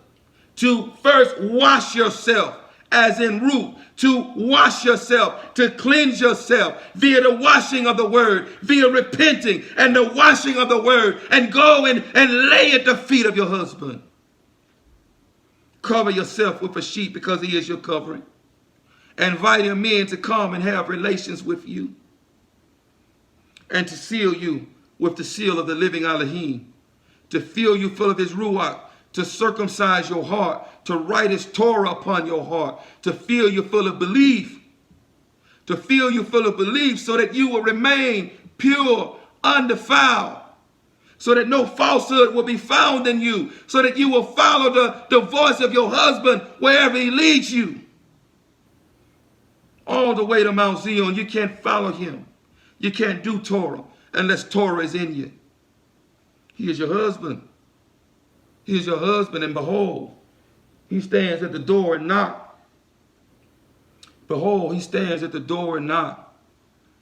to first wash yourself, as in root, to wash yourself, to cleanse yourself via the washing of the word, via repenting and the washing of the word, and go and lay at the feet of your husband. Cover yourself with a sheet because he is your covering. Invite him in to come and have relations with you, and to seal you with the seal of the living Elohim, to fill you full of his ruach, to circumcise your heart, to write his Torah upon your heart, to fill you full of belief, so that you will remain pure, undefiled, so that no falsehood will be found in you, so that you will follow the voice of your husband wherever he leads you. All the way to Mount Zion, you can't follow him. You can't do Torah unless Torah is in you. He is your husband. He is your husband, and behold, he stands at the door and knock. Behold, he stands at the door and knock.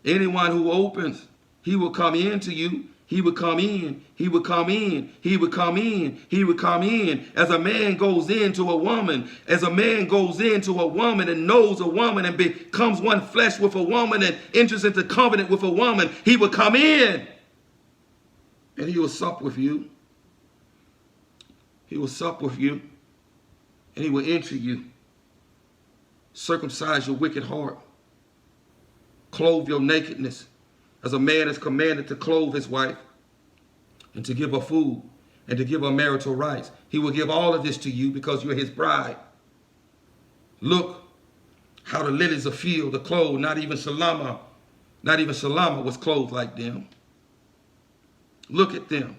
Anyone who opens, he will come in to you. He would come in. He would come in. He would come in. He would come in. As a man goes into a woman, as a man goes into a woman and knows a woman and becomes one flesh with a woman and enters into covenant with a woman, he would come in and he will sup with you. He will sup with you, and he will enter you. Circumcise your wicked heart. Clothe your nakedness, as a man is commanded to clothe his wife, and to give her food, and to give her marital rights. He will give all of this to you because you are his bride. Look how the lilies of field are clothed. Not even Shalama was clothed like them. Look at them.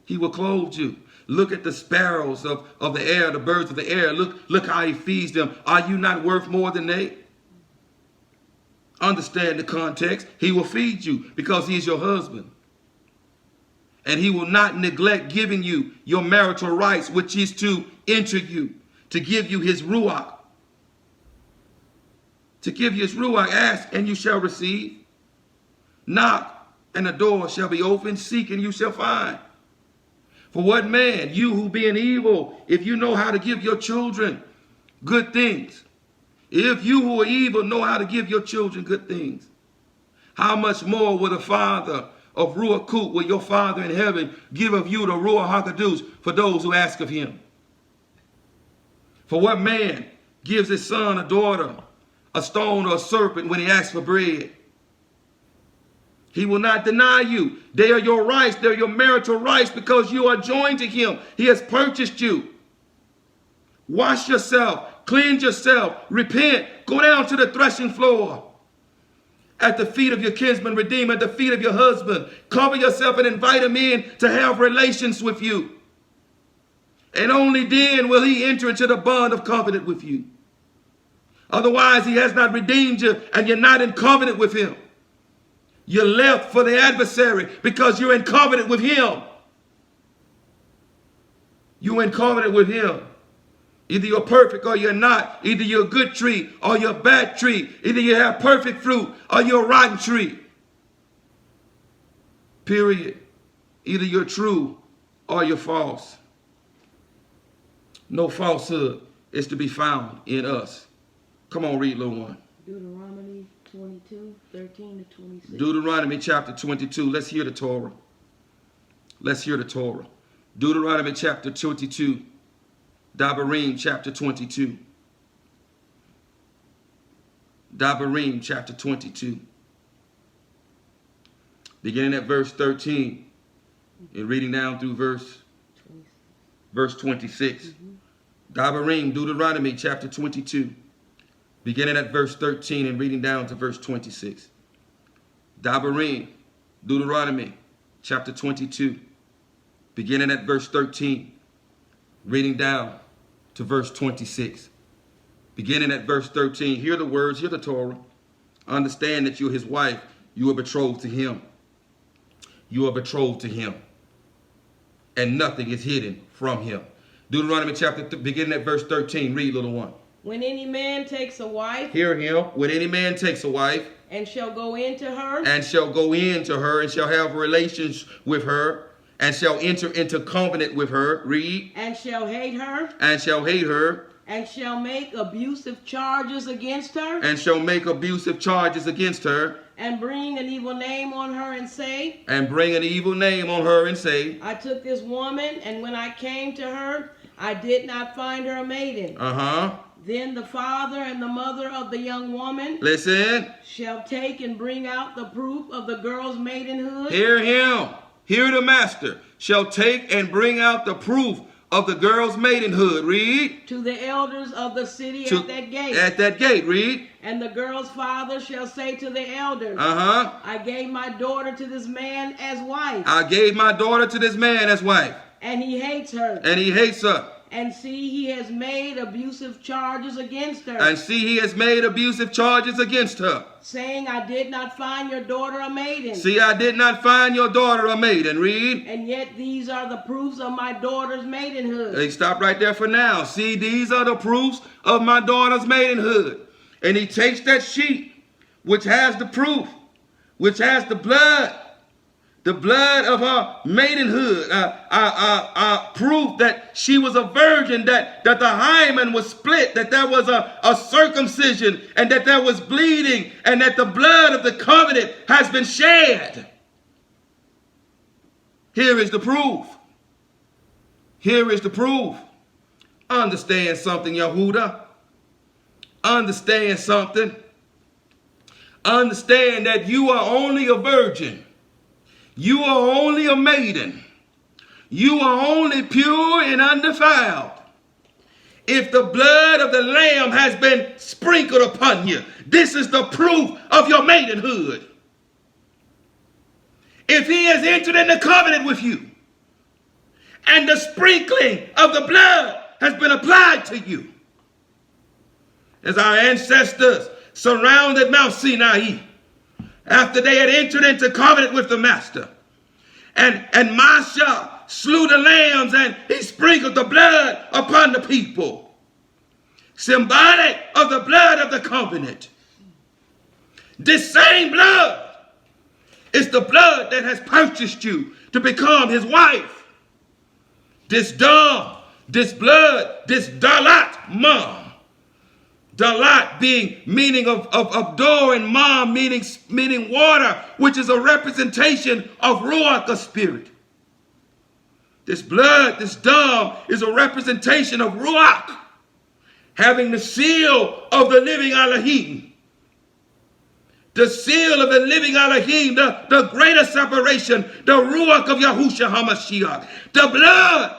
He will clothe you. Look at the sparrows of the air, the birds of the air. Look how he feeds them. Are you not worth more than they? Understand the context. He will feed you because he is your husband. And he will not neglect giving you your marital rights, which is to enter you, to give you his ruach. To give you his ruach. Ask and you shall receive. Knock and the door shall be opened. Seek and you shall find. For what man, you who being evil, if you know how to give your children good things, if you who are evil know how to give your children good things, how much more will the Father of Ruach Kut, will your Father in heaven, give of you the Ruach HaKodesh for those who ask of him? For what man gives his son a daughter, a stone or a serpent when he asks for bread? He will not deny you. They are your rights. They're your marital rights because you are joined to him. He has purchased you. Wash yourself. Cleanse yourself. Repent. Go down to the threshing floor. At the feet of your kinsman redeemer, at the feet of your husband. Cover yourself and invite him in to have relations with you. And only then will he enter into the bond of covenant with you. Otherwise, he has not redeemed you and you're not in covenant with him. You're left for the adversary because you're in covenant with him. You're in covenant with him. Either you're perfect or you're not. Either you're a good tree or you're a bad tree. Either you have perfect fruit or you're a rotten tree. Period. Either you're true or you're false. No falsehood is to be found in us. Come on, read, little one. Deuteronomy 22, 13 to 26. Deuteronomy chapter 22. Let's hear the Torah. Let's hear the Torah. Deuteronomy chapter 22. Dabarim chapter 22. Dabarim chapter 22. Beginning at verse 13 and reading down through verse 26. Dabarim, Deuteronomy chapter 22. Beginning at verse 13 and reading down to verse 26. Dabarim, Deuteronomy chapter 22. Beginning at verse 13. Reading down to verse 26. Beginning at verse 13. Hear the words, hear the Torah. Understand that you're his wife. You are betrothed to him. You are betrothed to him. And nothing is hidden from him. Deuteronomy chapter, beginning at verse 13. Read, little one. When any man takes a wife. Hear him. When any man takes a wife. And shall go into her. And shall go into her and shall have relations with her. And shall enter into covenant with her. Read. And shall hate her. And shall hate her. And shall make abusive charges against her. And shall make abusive charges against her. And bring an evil name on her and say. And bring an evil name on her and say. I took this woman, and when I came to her, I did not find her a maiden. Then the father and the mother of the young woman. Listen. Shall take and bring out the proof of the girl's maidenhood. Hear him. Hear the master. Shall take and bring out the proof of the girl's maidenhood. Read. To the elders of the city at that gate. At that gate. Read. And the girl's father shall say to the elders. I gave my daughter to this man as wife. I gave my daughter to this man as wife. And he hates her. And he hates her. And see, he has made abusive charges against her. And see, he has made abusive charges against her. Saying, I did not find your daughter a maiden. See, I did not find your daughter a maiden. Read. And yet these are the proofs of my daughter's maidenhood. Hey, stop right there for now. See, these are the proofs of my daughter's maidenhood. And he takes that sheet, which has the proof, which has the blood of her maidenhood, proof that she was a virgin, that the hymen was split, that there was a circumcision, and that there was bleeding, and that the blood of the covenant has been shed. Here is the proof. Here is the proof. Understand something, Yahudah. Understand something. Understand that you are only a virgin. You are only a maiden. You are only pure and undefiled if the blood of the Lamb has been sprinkled upon you. This is the proof of your maidenhood. If he has entered into covenant with you and the sprinkling of the blood has been applied to you, as our ancestors surrounded Mount Sinai after they had entered into covenant with the master. And Masha slew the lambs and he sprinkled the blood upon the people. Symbolic of the blood of the covenant. This same blood is the blood that has purchased you to become his wife. This dam, this blood, this dalat mom. Dalat being meaning of door and mom meaning water, which is a representation of ruach, a spirit. This blood, this dam, is a representation of ruach, having the seal of the living Elohim. The seal of the living Elohim, the greater separation, the ruach of Yahushua HaMashiach, the blood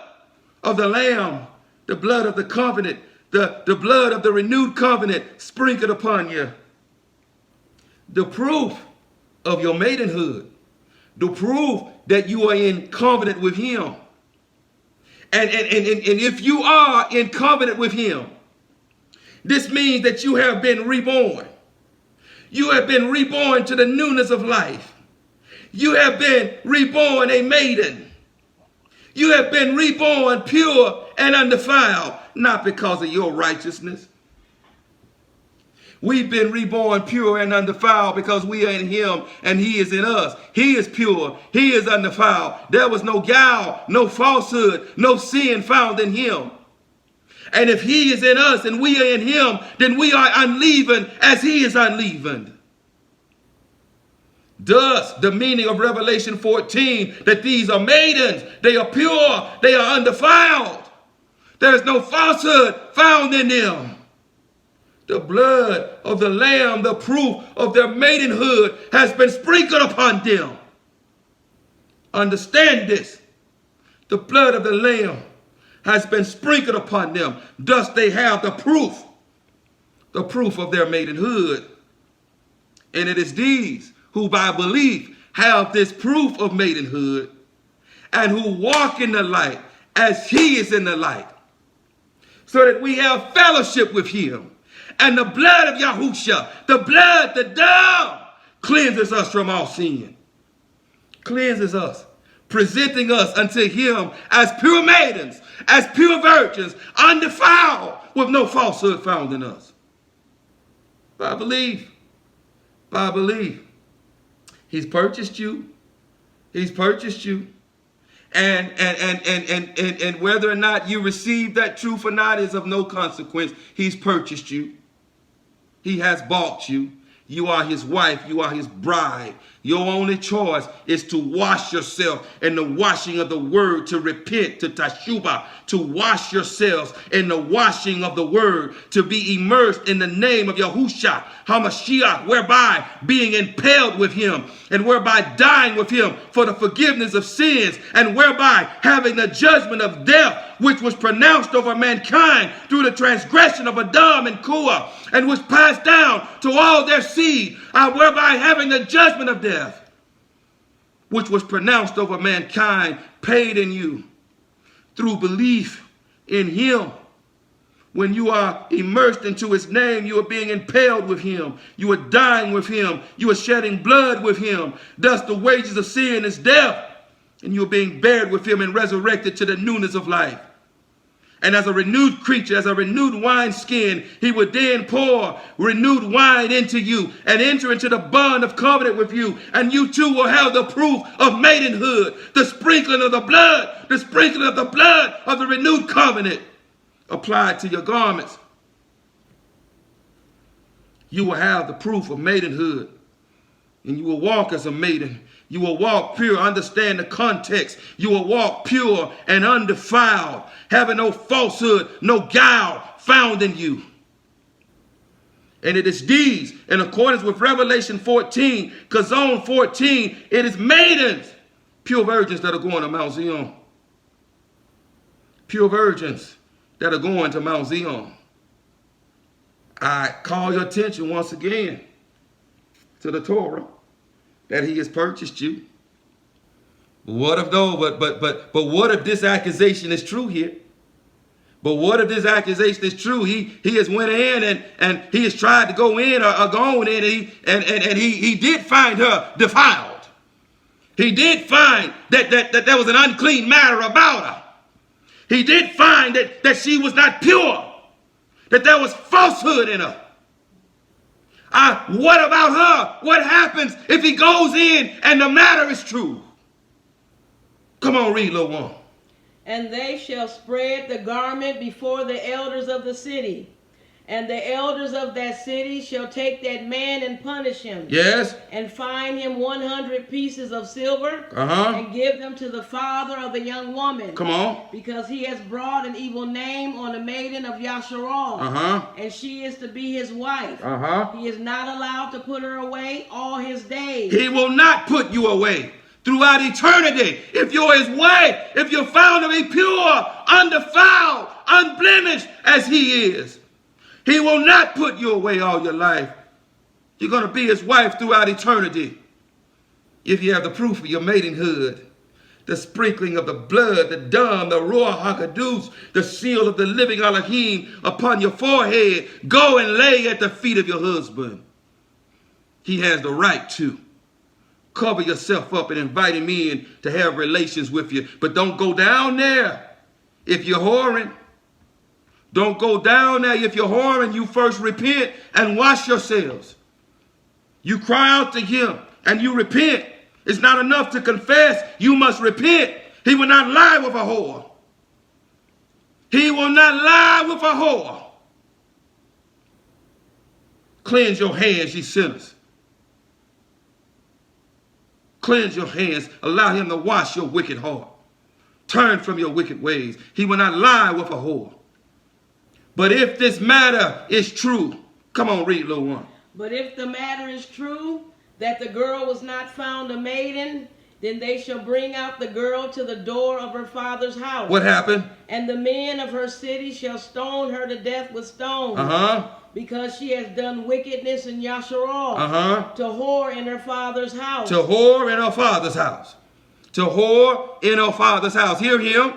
of the Lamb, the blood of the covenant, the blood of the renewed covenant sprinkled upon you. The proof of your maidenhood. The proof that you are in covenant with him. And if you are in covenant with him, this means that you have been reborn. You have been reborn to the newness of life. You have been reborn a maiden. You have been reborn pure and undefiled, not because of your righteousness. We've been reborn pure and undefiled because we are in him and he is in us. He is pure. He is undefiled. There was no guile, no falsehood, no sin found in him. And if he is in us and we are in him, then we are unleavened as he is unleavened. Thus, the meaning of Revelation 14, that these are maidens, they are pure, they are undefiled. There is no falsehood found in them. The blood of the Lamb, the proof of their maidenhood, has been sprinkled upon them. Understand this. The blood of the Lamb has been sprinkled upon them. Thus they have the proof of their maidenhood. And it is these who by belief have this proof of maidenhood and who walk in the light as he is in the light, so that we have fellowship with him. And the blood of Yahushua, the blood, the dove, cleanses us from all sin. Cleanses us, presenting us unto him as pure maidens, as pure virgins, undefiled, with no falsehood found in us. By belief, he's purchased you. He's purchased you. And whether or not you receive that truth or not is of no consequence. He's purchased you. He has bought you. You are his wife. You are his bride. Your only choice is to wash yourself in the washing of the word, to repent, to tashubah, to wash yourselves in the washing of the word, to be immersed in the name of Yahushua HaMashiach, whereby being impaled with him and whereby dying with him for the forgiveness of sins, and whereby having the judgment of death which was pronounced over mankind through the transgression of Adam and Kuah, and was passed down to all their seed, whereby having the judgment of death which was pronounced over mankind paid in you through belief in him. When you are immersed into his name, you are being impaled with him. You are dying with him. You are shedding blood with him. Thus the wages of sin is death, and you are being buried with him and resurrected to the newness of life. And as a renewed creature, as a renewed wineskin, he would then pour renewed wine into you and enter into the bond of covenant with you. And you too will have the proof of maidenhood, the sprinkling of the blood, the sprinkling of the blood of the renewed covenant applied to your garments. You will have the proof of maidenhood, and you will walk as a maiden. You will walk pure. Understand the context. You will walk pure and undefiled, having no falsehood, no guile found in you. And it is these, in accordance with Revelation 14, Kazon 14, it is maidens, pure virgins that are going to Mount Zion. Pure virgins that are going to Mount Zion. I call your attention once again to the Torah, that he has purchased you. What if though? But what if this accusation is true here? But what if this accusation is true? He has went in and he has tried to go in or gone in and he did find her defiled. He did find that there was an unclean matter about her. He did find that she was not pure, that there was falsehood in her. What about her? What happens if he goes in and the matter is true? Come on, read, little one. And they shall spread the garment before the elders of the city. And the elders of that city shall take that man and punish him. Yes. And fine him 100 pieces of silver. And give them to the father of the young woman. Come on. Because he has brought an evil name on the maiden of Yasharal. And she is to be his wife. He is not allowed to put her away all his days. He will not put you away throughout eternity. If you're his wife, if you're found to be pure, undefiled, unblemished as he is, he will not put you away all your life. You're going to be his wife throughout eternity if you have the proof of your maidenhood. the sprinkling of the blood, the dam, the YAHUAH'S, the seal of the living Elohim upon your forehead. Go and lay at the feet of your husband. He has the right to. Cover yourself up and invite him in to have relations with you. But don't go down there if you're whoring. Don't go down there if you're whoring. You first repent and wash yourselves. You cry out to him and you repent. It's not enough to confess. You must repent. He will not lie with a whore. He will not lie with a whore. Cleanse your hands, ye sinners. Cleanse your hands. Allow him to wash your wicked heart. Turn from your wicked ways. He will not lie with a whore. But if this matter is true, come on, read, little one. But if the matter is true, that the girl was not found a maiden, then they shall bring out the girl to the door of her father's house. What happened? And the men of her city shall stone her to death with stones. Because she has done wickedness in Yasharal. To whore in her father's house. To whore in her father's house. To whore in her father's house. Hear him.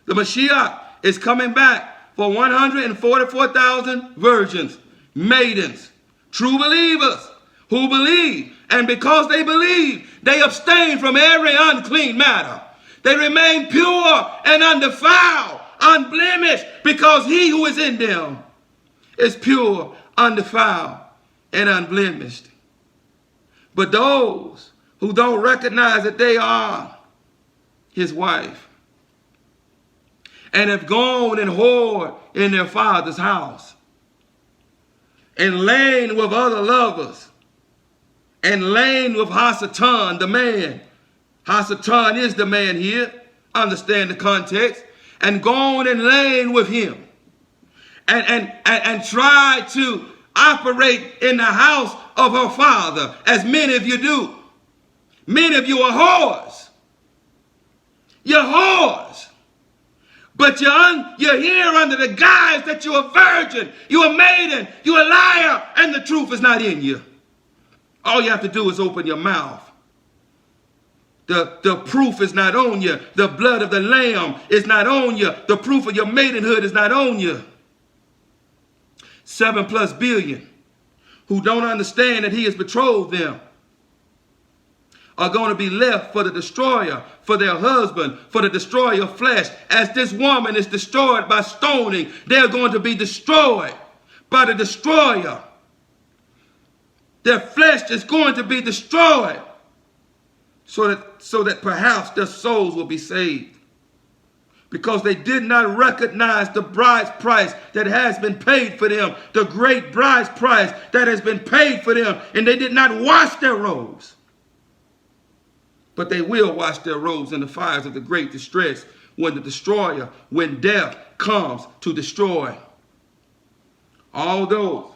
The Mashiach is coming back for 144,000 virgins, maidens, true believers who believe. And because they believe, they abstain from every unclean matter. They remain pure and undefiled, unblemished, because he who is in them is pure, undefiled, and unblemished. But those who don't recognize that they are his wife and have gone and whored in their father's house and lain with other lovers and lain with Hasatan, the man. Hasatan is the man here. Understand the context. And gone and lain with him. And try to operate in the house of her father, as many of you do. Many of you are whores. You're whores. But you're here under the guise that you're a virgin, you're a maiden, you're a liar, and the truth is not in you. All you have to do is open your mouth. The proof is not on you. The blood of the Lamb is not on you. The proof of your maidenhood is not on you. 7+ billion who don't understand that he has betrothed them are going to be left for the destroyer, for their husband, for the destroyer of flesh. As this woman is destroyed by stoning, they're going to be destroyed by the destroyer. Their flesh is going to be destroyed so that perhaps their souls will be saved. Because they did not recognize the bride's price that has been paid for them, the great bride's price that has been paid for them, and they did not wash their robes. But they will wash their robes in the fires of the great distress when the destroyer, when death comes to destroy all those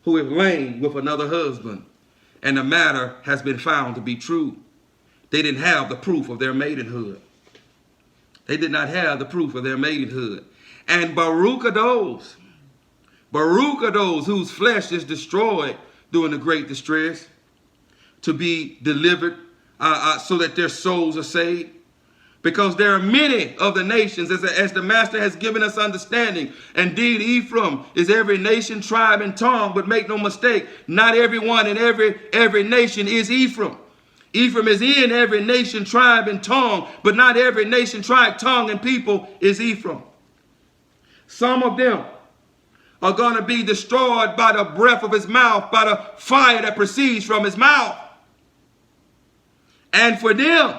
who have lain with another husband, and the matter has been found to be true. They didn't have the proof of their maidenhood. They did not have the proof of their maidenhood. And Baruch are those whose flesh is destroyed during the great distress, to be delivered so that their souls are saved. Because there are many of the nations, as the Master has given us understanding. Indeed, Ephraim is every nation, tribe, and tongue. But make no mistake, not everyone in every nation is Ephraim. Ephraim is in every nation, tribe, and tongue. But not every nation, tribe, tongue, and people is Ephraim. Some of them are going to be destroyed by the breath of his mouth, by the fire that proceeds from his mouth. And for them,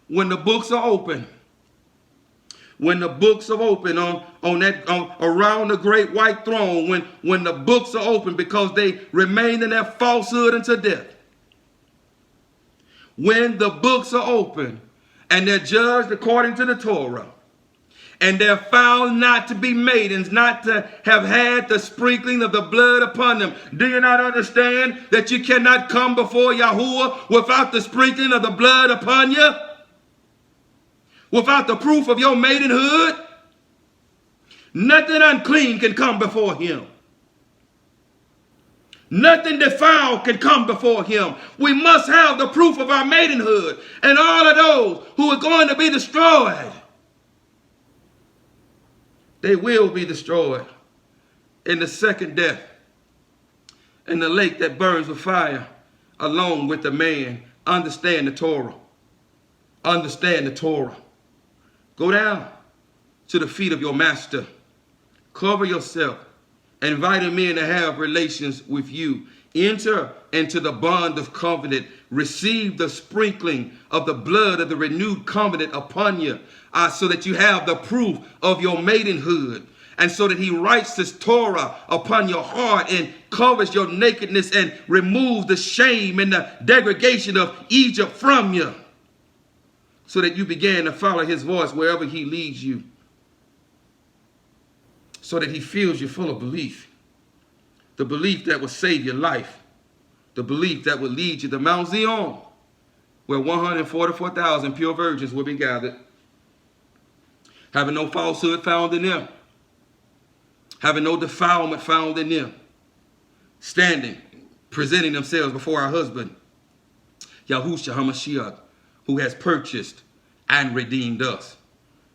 when the books are open, around the great white throne, when the books are open, because they remained in their falsehood unto death. When the books are open and they're judged according to the Torah, and they're found not to be maidens, not to have had the sprinkling of the blood upon them. Do you not understand that you cannot come before Yahuwah without the sprinkling of the blood upon you? Without the proof of your maidenhood? Nothing unclean can come before him. Nothing defiled can come before him. We must have the proof of our maidenhood. And all of those who are going to be destroyed, they will be destroyed in the second death, in the lake that burns with fire, along with the man. Understand the Torah. Understand the Torah. Go down to the feet of your master. Cover yourself. Invite him in to have relations with you. Enter into the bond of covenant. Receive the sprinkling of the blood of the renewed covenant upon you, so that you have the proof of your maidenhood. And so that he writes this Torah upon your heart and covers your nakedness and removes the shame and the degradation of Egypt from you. So that you begin to follow his voice wherever he leads you. So that he fills you full of belief. The belief that will save your life. The belief that will lead you to Mount Zion, where 144,000 pure virgins will be gathered. Having no falsehood found in them. Having no defilement found in them. Standing, presenting themselves before our husband, Yahushua HaMashiach, who has purchased and redeemed us.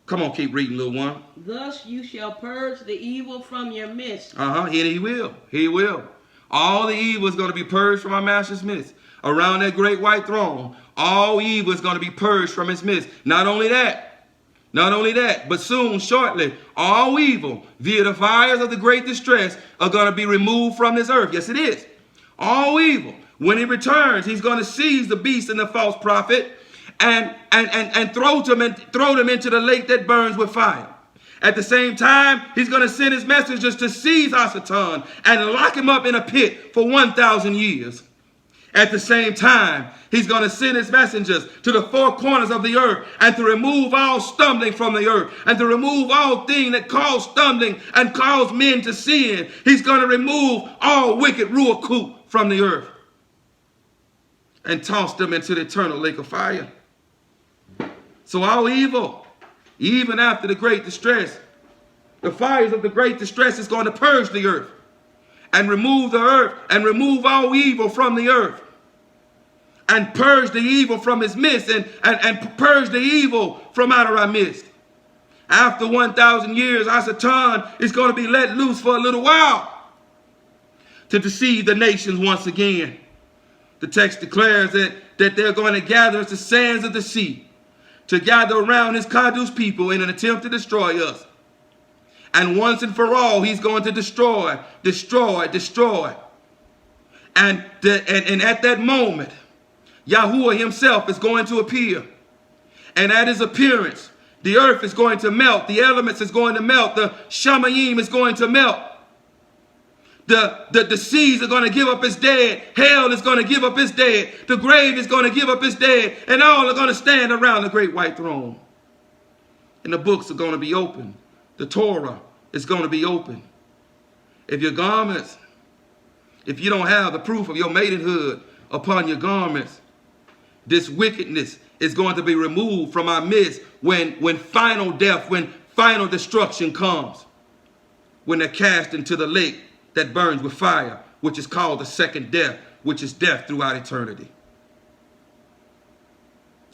Come on, keep reading, little one. Thus you shall purge the evil from your midst. And he will. He will. All the evil is going to be purged from our master's midst. Around that great white throne, all evil is going to be purged from his midst. Not only that, but soon, shortly, all evil via the fires of the great distress are going to be removed from this earth. Yes, it is. All evil. When he returns, he's going to seize the beast and the false prophet and throw them into the lake that burns with fire. At the same time, he's going to send his messengers to seize Hasatan and lock him up in a pit for 1,000 years. At the same time, he's going to send his messengers to the four corners of the earth and to remove all stumbling from the earth and to remove all things that cause stumbling and cause men to sin. He's going to remove all wicked ruach from the earth and toss them into the eternal lake of fire. So all evil, even after the great distress, the fires of the great distress is going to purge the earth and remove the earth and remove all evil from the earth and purge the evil from his midst and purge the evil from out of our midst. After 1,000 years, Hasatan is going to be let loose for a little while to deceive the nations once again. The text declares that they're going to gather as the sands of the sea, to gather around his Kadush people in an attempt to destroy us. And once and for all, he's going to destroy. And at that moment, Yahuwah himself is going to appear. And at his appearance, the earth is going to melt. The elements is going to melt. The Shamayim is going to melt. The seas are going to give up its dead. Hell is going to give up its dead. The grave is going to give up its dead. And all are going to stand around the great white throne. And the books are going to be open. The Torah is going to be open. If your garments, if you don't have the proof of your maidenhood upon your garments, this wickedness is going to be removed from our midst when final death, when final destruction comes. When they're cast into the lake that burns with fire, which is called the second death, which is death throughout eternity.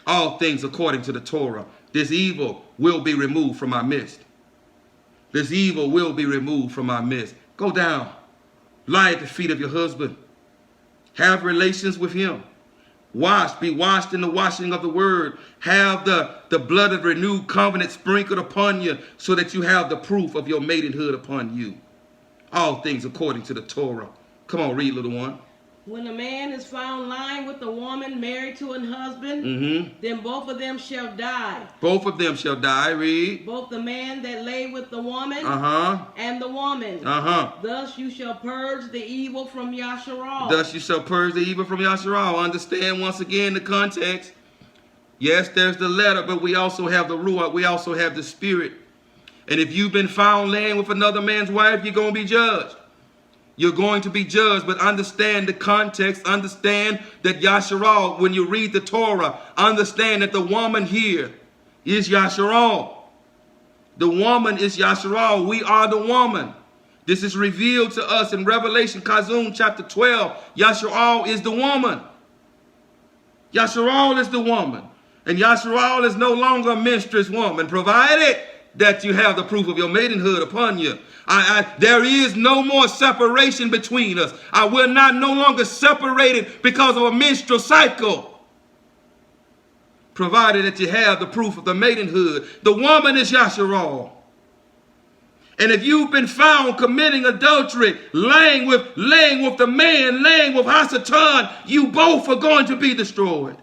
All things according to the Torah. This evil will be removed from our midst. This evil will be removed from our midst. Go down. Lie at the feet of your husband. Have relations with him. Be washed in the washing of the word. Have the blood of renewed covenant sprinkled upon you so that you have the proof of your maidenhood upon you. All things according to the Torah. Come on, read, little one. When a man is found lying with a woman married to an husband, then both of them shall die. Both of them shall die. Read. Both the man that lay with the woman and the woman. Thus you shall purge the evil from Yasharal. Thus you shall purge the evil from Yasharal. Understand once again the context. Yes, there's the letter, but we also have the Ruach. We also have the spirit. And if you've been found laying with another man's wife, you're going to be judged. You're going to be judged, but understand the context. Understand that Yasharal, when you read the Torah, understand that the woman here is Yasharal. The woman is Yasharal. We are the woman. This is revealed to us in Revelation, Kazum, chapter 12. Yasharal is the woman. Yasharal is the woman. And Yasharal is no longer a menstruous woman, provided that you have the proof of your maidenhood upon you. There is no more separation between us. We're not no longer separated because of a menstrual cycle, provided that you have the proof of the maidenhood. The woman is Yasharal. And if you've been found committing adultery, laying with the man, laying with Hasatan, you both are going to be destroyed.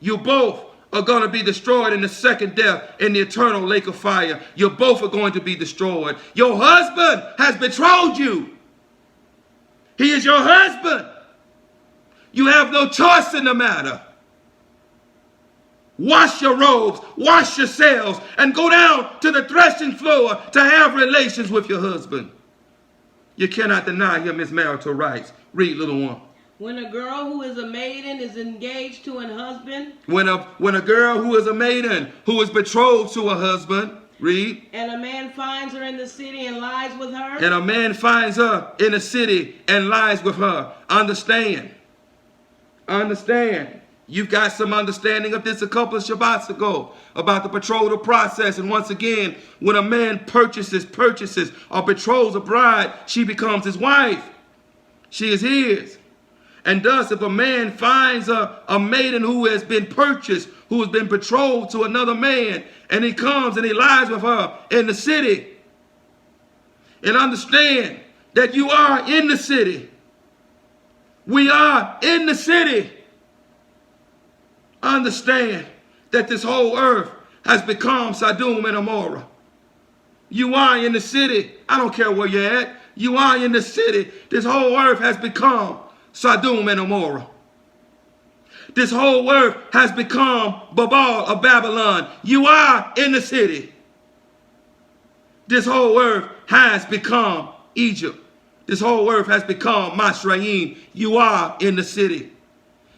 You both are going to be destroyed in the second death, in the eternal lake of fire. You both are going to be destroyed. Your husband has betrayed you. He is your husband. You have no choice in the matter. Wash your robes, wash yourselves, and go down to the threshing floor to have relations with your husband. You cannot deny him his marital rights. Read, little one. When a girl who is a maiden is engaged to an husband. When a girl who is a maiden, who is betrothed to a husband. Read. And a man finds her in the city and lies with her. And a man finds her in the city and lies with her. Understand. Understand. You've got some understanding of this a couple of Shabbats ago about the betrothal process. And once again, when a man purchases or betroths a bride, she becomes his wife. She is his. And thus, if a man finds a maiden who has been purchased, who has been betrothed to another man, and he comes and he lies with her in the city, and understand that you are in the city. We are in the city. Understand that this whole earth has become Sodom and Gomorrah. You are in the city. I don't care where you're at. You are in the city. This whole earth has become Sodom and Gomorrah. This whole earth has become Babel of Babylon. You are in the city. This whole earth has become Egypt. This whole earth has become Masraim. You are in the city.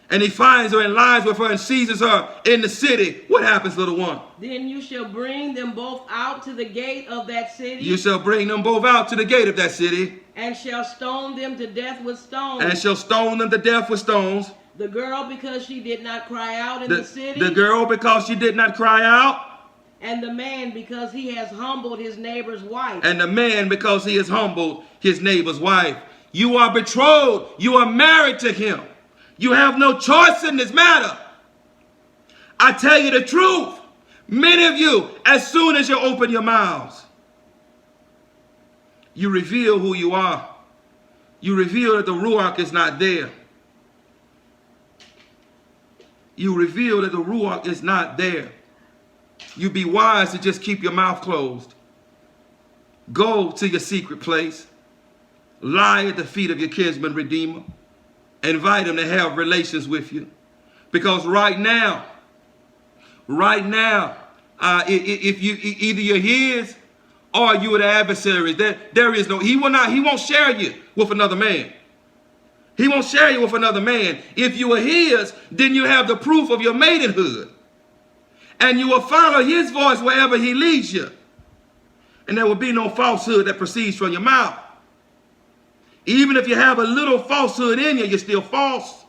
And he finds her and lies with her and seizes her in the city. What happens, little one? Then you shall bring them both out to the gate of that city. You shall bring them both out to the gate of that city. And shall stone them to death with stones. And shall stone them to death with stones. The girl, because she did not cry out in the city. The girl, because she did not cry out. And the man, because he has humbled his neighbor's wife. And the man, because he has humbled his neighbor's wife. You are betrothed. You are married to him. You have no choice in this matter. I tell you the truth. Many of you, as soon as you open your mouths, you reveal who you are. You reveal that the Ruach is not there. You reveal that the Ruach is not there. You be wise to just keep your mouth closed. Go to your secret place. Lie at the feet of your kinsman redeemer. Invite him to have relations with you. Because right now, if you either you're his or you are the adversaries, there is no, he won't share you with another man. He won't share you with another man. If you are his, then you have the proof of your maidenhood. And you will follow his voice wherever he leads you. And there will be no falsehood that proceeds from your mouth. Even if you have a little falsehood in you, you're still false.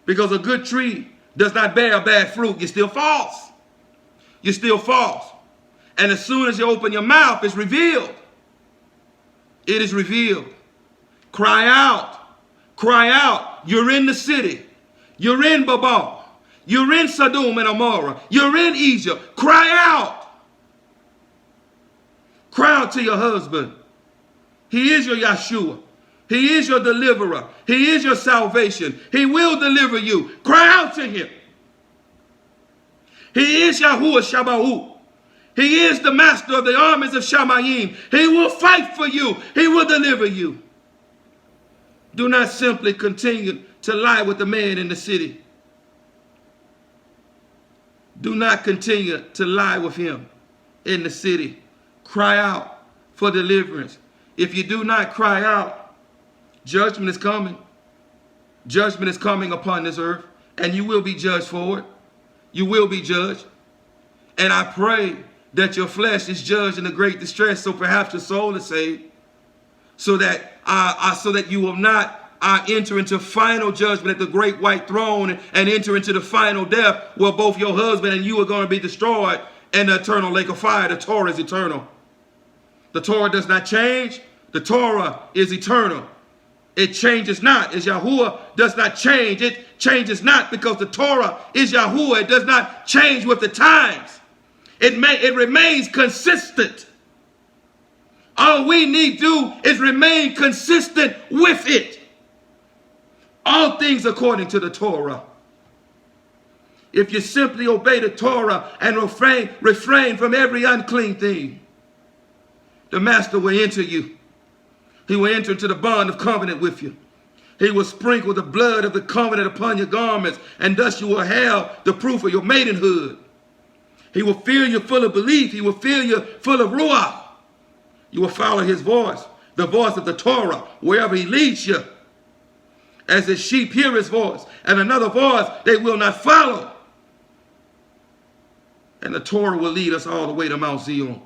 Because a good tree does not bear bad fruit. You're still false. You're still false. And as soon as you open your mouth, it's revealed. It is revealed. Cry out. Cry out. You're in the city. You're in Babel. You're in Sodom and Gomorrah. You're in Egypt. Cry out. Cry out to your husband. He is your Yeshua. He is your deliverer. He is your salvation. He will deliver you. Cry out to him. He is Yahuwah Shabbat. He is the master of the armies of Shamayim. He will fight for you. He will deliver you. Do not simply continue to lie with the man in the city. Do not continue to lie with him in the city. Cry out for deliverance. If you do not cry out, judgment is coming. Judgment is coming upon this earth, and you will be judged for it. You will be judged. And I pray that your flesh is judged in a great distress, so perhaps your soul is saved, so that you will not enter into final judgment at the great white throne and enter into the final death where both your husband and you are going to be destroyed in the eternal lake of fire. The Torah is eternal. The Torah does not change. The Torah is eternal. It changes not. As Yahuwah does not change, it changes not, because the Torah is Yahuwah. It does not change with the times. It remains consistent. All we need to do is remain consistent with it. All things according to the Torah. If you simply obey the Torah and refrain from every unclean thing, the Master will enter you. He will enter into the bond of covenant with you. He will sprinkle the blood of the covenant upon your garments, and thus you will have the proof of your maidenhood. He will fill you full of belief. He will fill you full of ruach. You will follow his voice, the voice of the Torah, wherever he leads you. As the sheep hear his voice, and another voice they will not follow. And the Torah will lead us all the way to Mount Zion.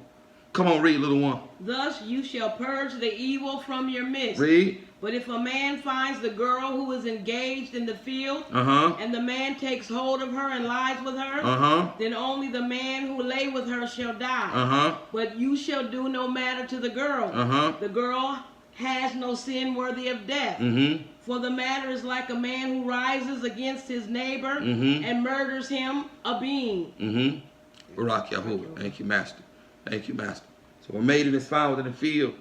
Come on, read, little one. Thus you shall purge the evil from your midst. Read. But if a man finds the girl who is engaged in the field, and the man takes hold of her and lies with her, then only the man who lay with her shall die. But you shall do no matter to the girl. The girl has no sin worthy of death. For the matter is like a man who rises against his neighbor and murders him, a being. Barak Yahuwah. Thank you, Master. Thank you, Master. So a maiden is found in the field.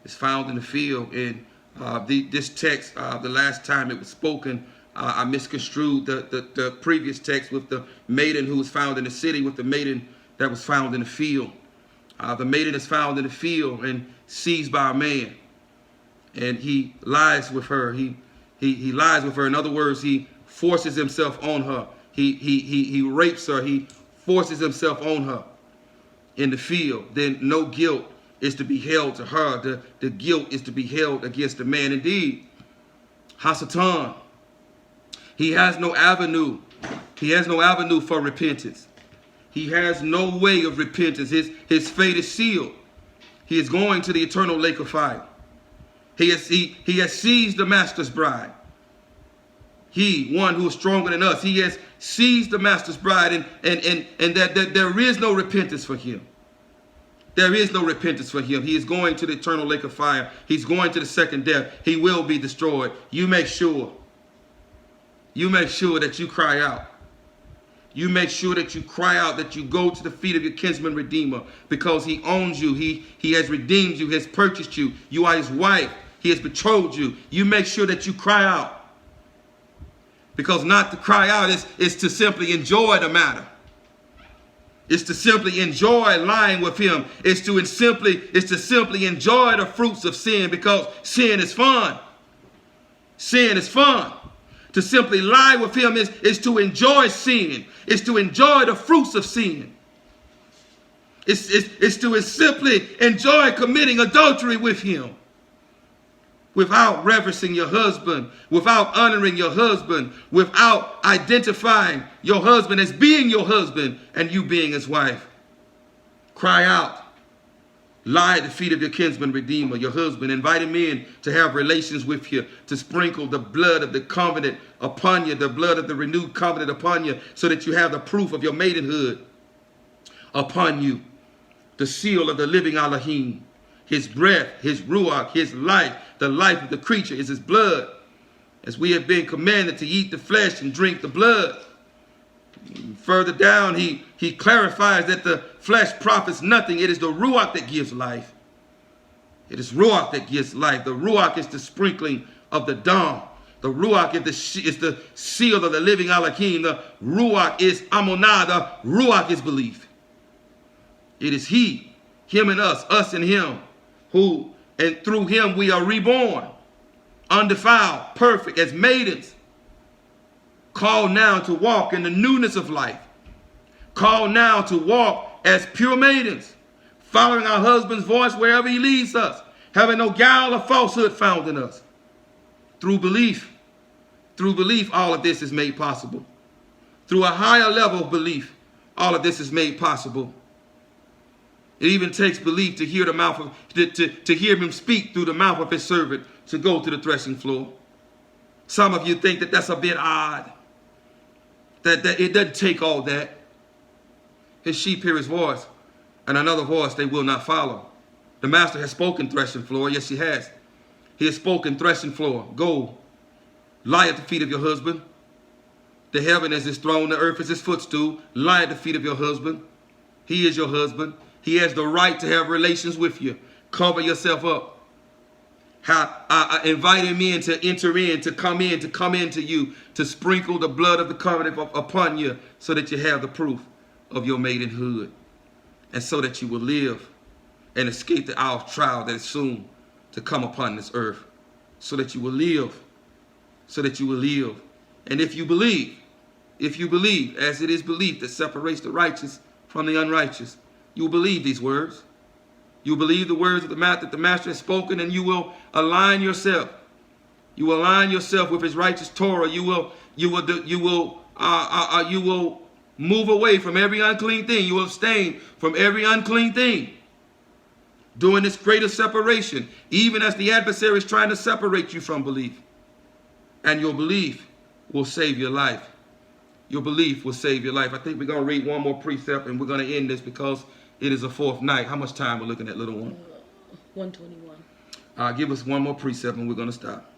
It's found in the field. And this text, the last time it was spoken, I misconstrued the previous text with the maiden who was found in the city with the maiden that was found in the field. The maiden is found in the field and seized by a man. And he lies with her. He lies with her. In other words, he forces himself on her. He rapes her. He forces himself on her in the field. Then no guilt is to be held to her. The guilt is to be held against the man. Indeed, Hasatan, he has no avenue. He has no avenue for repentance. He has no way of repentance. His fate is sealed. He is going to the eternal lake of fire. He has seized the Master's bride. He, one who is stronger than us, he has seized the Master's bride, and that there is no repentance for him. There is no repentance for him. He is going to the eternal lake of fire. He's going to the second death. He will be destroyed. You make sure that you cry out. You make sure that you cry out, that you go to the feet of your kinsman redeemer, because he owns you. He has redeemed you, has purchased you. You are his wife. He has betrothed you. You make sure that you cry out. Because not to cry out is to simply enjoy the matter. It's to simply enjoy lying with him. It's to simply enjoy the fruits of sin, because sin is fun. Sin is fun. To simply lie with him is to enjoy sin. It's to enjoy the fruits of sin. It's to simply enjoy committing adultery with him. Without reverencing your husband, without honoring your husband, without identifying your husband as being your husband and you being his wife. Cry out. Lie at the feet of your kinsman redeemer, your husband. Invite him in to have relations with you, to sprinkle the blood of the covenant upon you, the blood of the renewed covenant upon you, so that you have the proof of your maidenhood upon you. The seal of the living Elohim. His breath, his ruach, his life, the life of the creature is his blood. As we have been commanded to eat the flesh and drink the blood. Further down, he clarifies that the flesh profits nothing. It is the ruach that gives life. It is ruach that gives life. The ruach is the sprinkling of the dawn. The ruach is the seal of the living Elohim. The ruach is amonah. The ruach is belief. It is he, him and us and him, who, and through him we are reborn, undefiled, perfect, as maidens, called now to walk in the newness of life, called now to walk as pure maidens, following our husband's voice wherever he leads us, having no guile or falsehood found in us. Through belief, all of this is made possible. Through a higher level of belief, all of this is made possible. It even takes belief to hear the mouth of to hear him speak through the mouth of his servant to go to the threshing floor. Some of you think that that's a bit odd. That it doesn't take all that. His sheep hear his voice, and another voice they will not follow. The master has spoken, threshing floor. Yes, he has. He has spoken, threshing floor. Go, lie at the feet of your husband. The heaven is his throne, the earth is his footstool. Lie at the feet of your husband. He is your husband. He has the right to have relations with you. Cover yourself up. Invite him in to enter in, to come into you, to sprinkle the blood of the covenant upon you so that you have the proof of your maidenhood, and so that you will live and escape the hour of trial that is soon to come upon this earth, so that you will live, And if you believe, as it is belief that separates the righteous from the unrighteous, you will believe these words. You will believe the words of the mouth that the master has spoken, and you will align yourself. You will align yourself with his righteous Torah. You will move away from every unclean thing. You will abstain from every unclean thing. Doing this greater separation, even as the adversary is trying to separate you from belief. And your belief will save your life. Your belief will save your life. I think we're going to read one more precept, and we're going to end this because it is a fourth night. How much time we're looking at, little one? 121. Give us one more precept, and we're going to stop.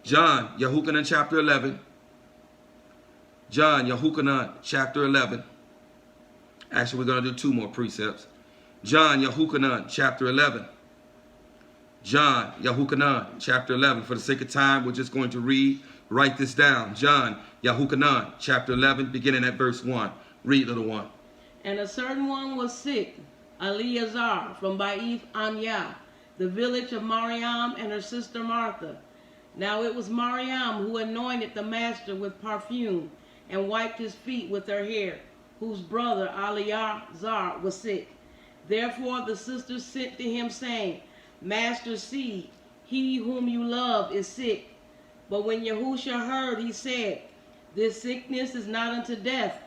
John, Yahuchanan chapter 11. John, Yahuchanan chapter 11. Actually, we're going to do two more precepts. John, Yahuchanan chapter 11. John, Yahuchanan chapter 11. For the sake of time, we're just going to write this down. John, Yahuchanan chapter 11, beginning at verse 1. Read, little one. And a certain one was sick, Eleazar from Ba'ith Anyah, the village of Mariam and her sister Martha. Now it was Mariam who anointed the master with perfume and wiped his feet with her hair, whose brother Eleazar was sick. Therefore the sisters sent to him, saying, Master, see, he whom you love is sick. But when Yahusha heard, he said, This sickness is not unto death,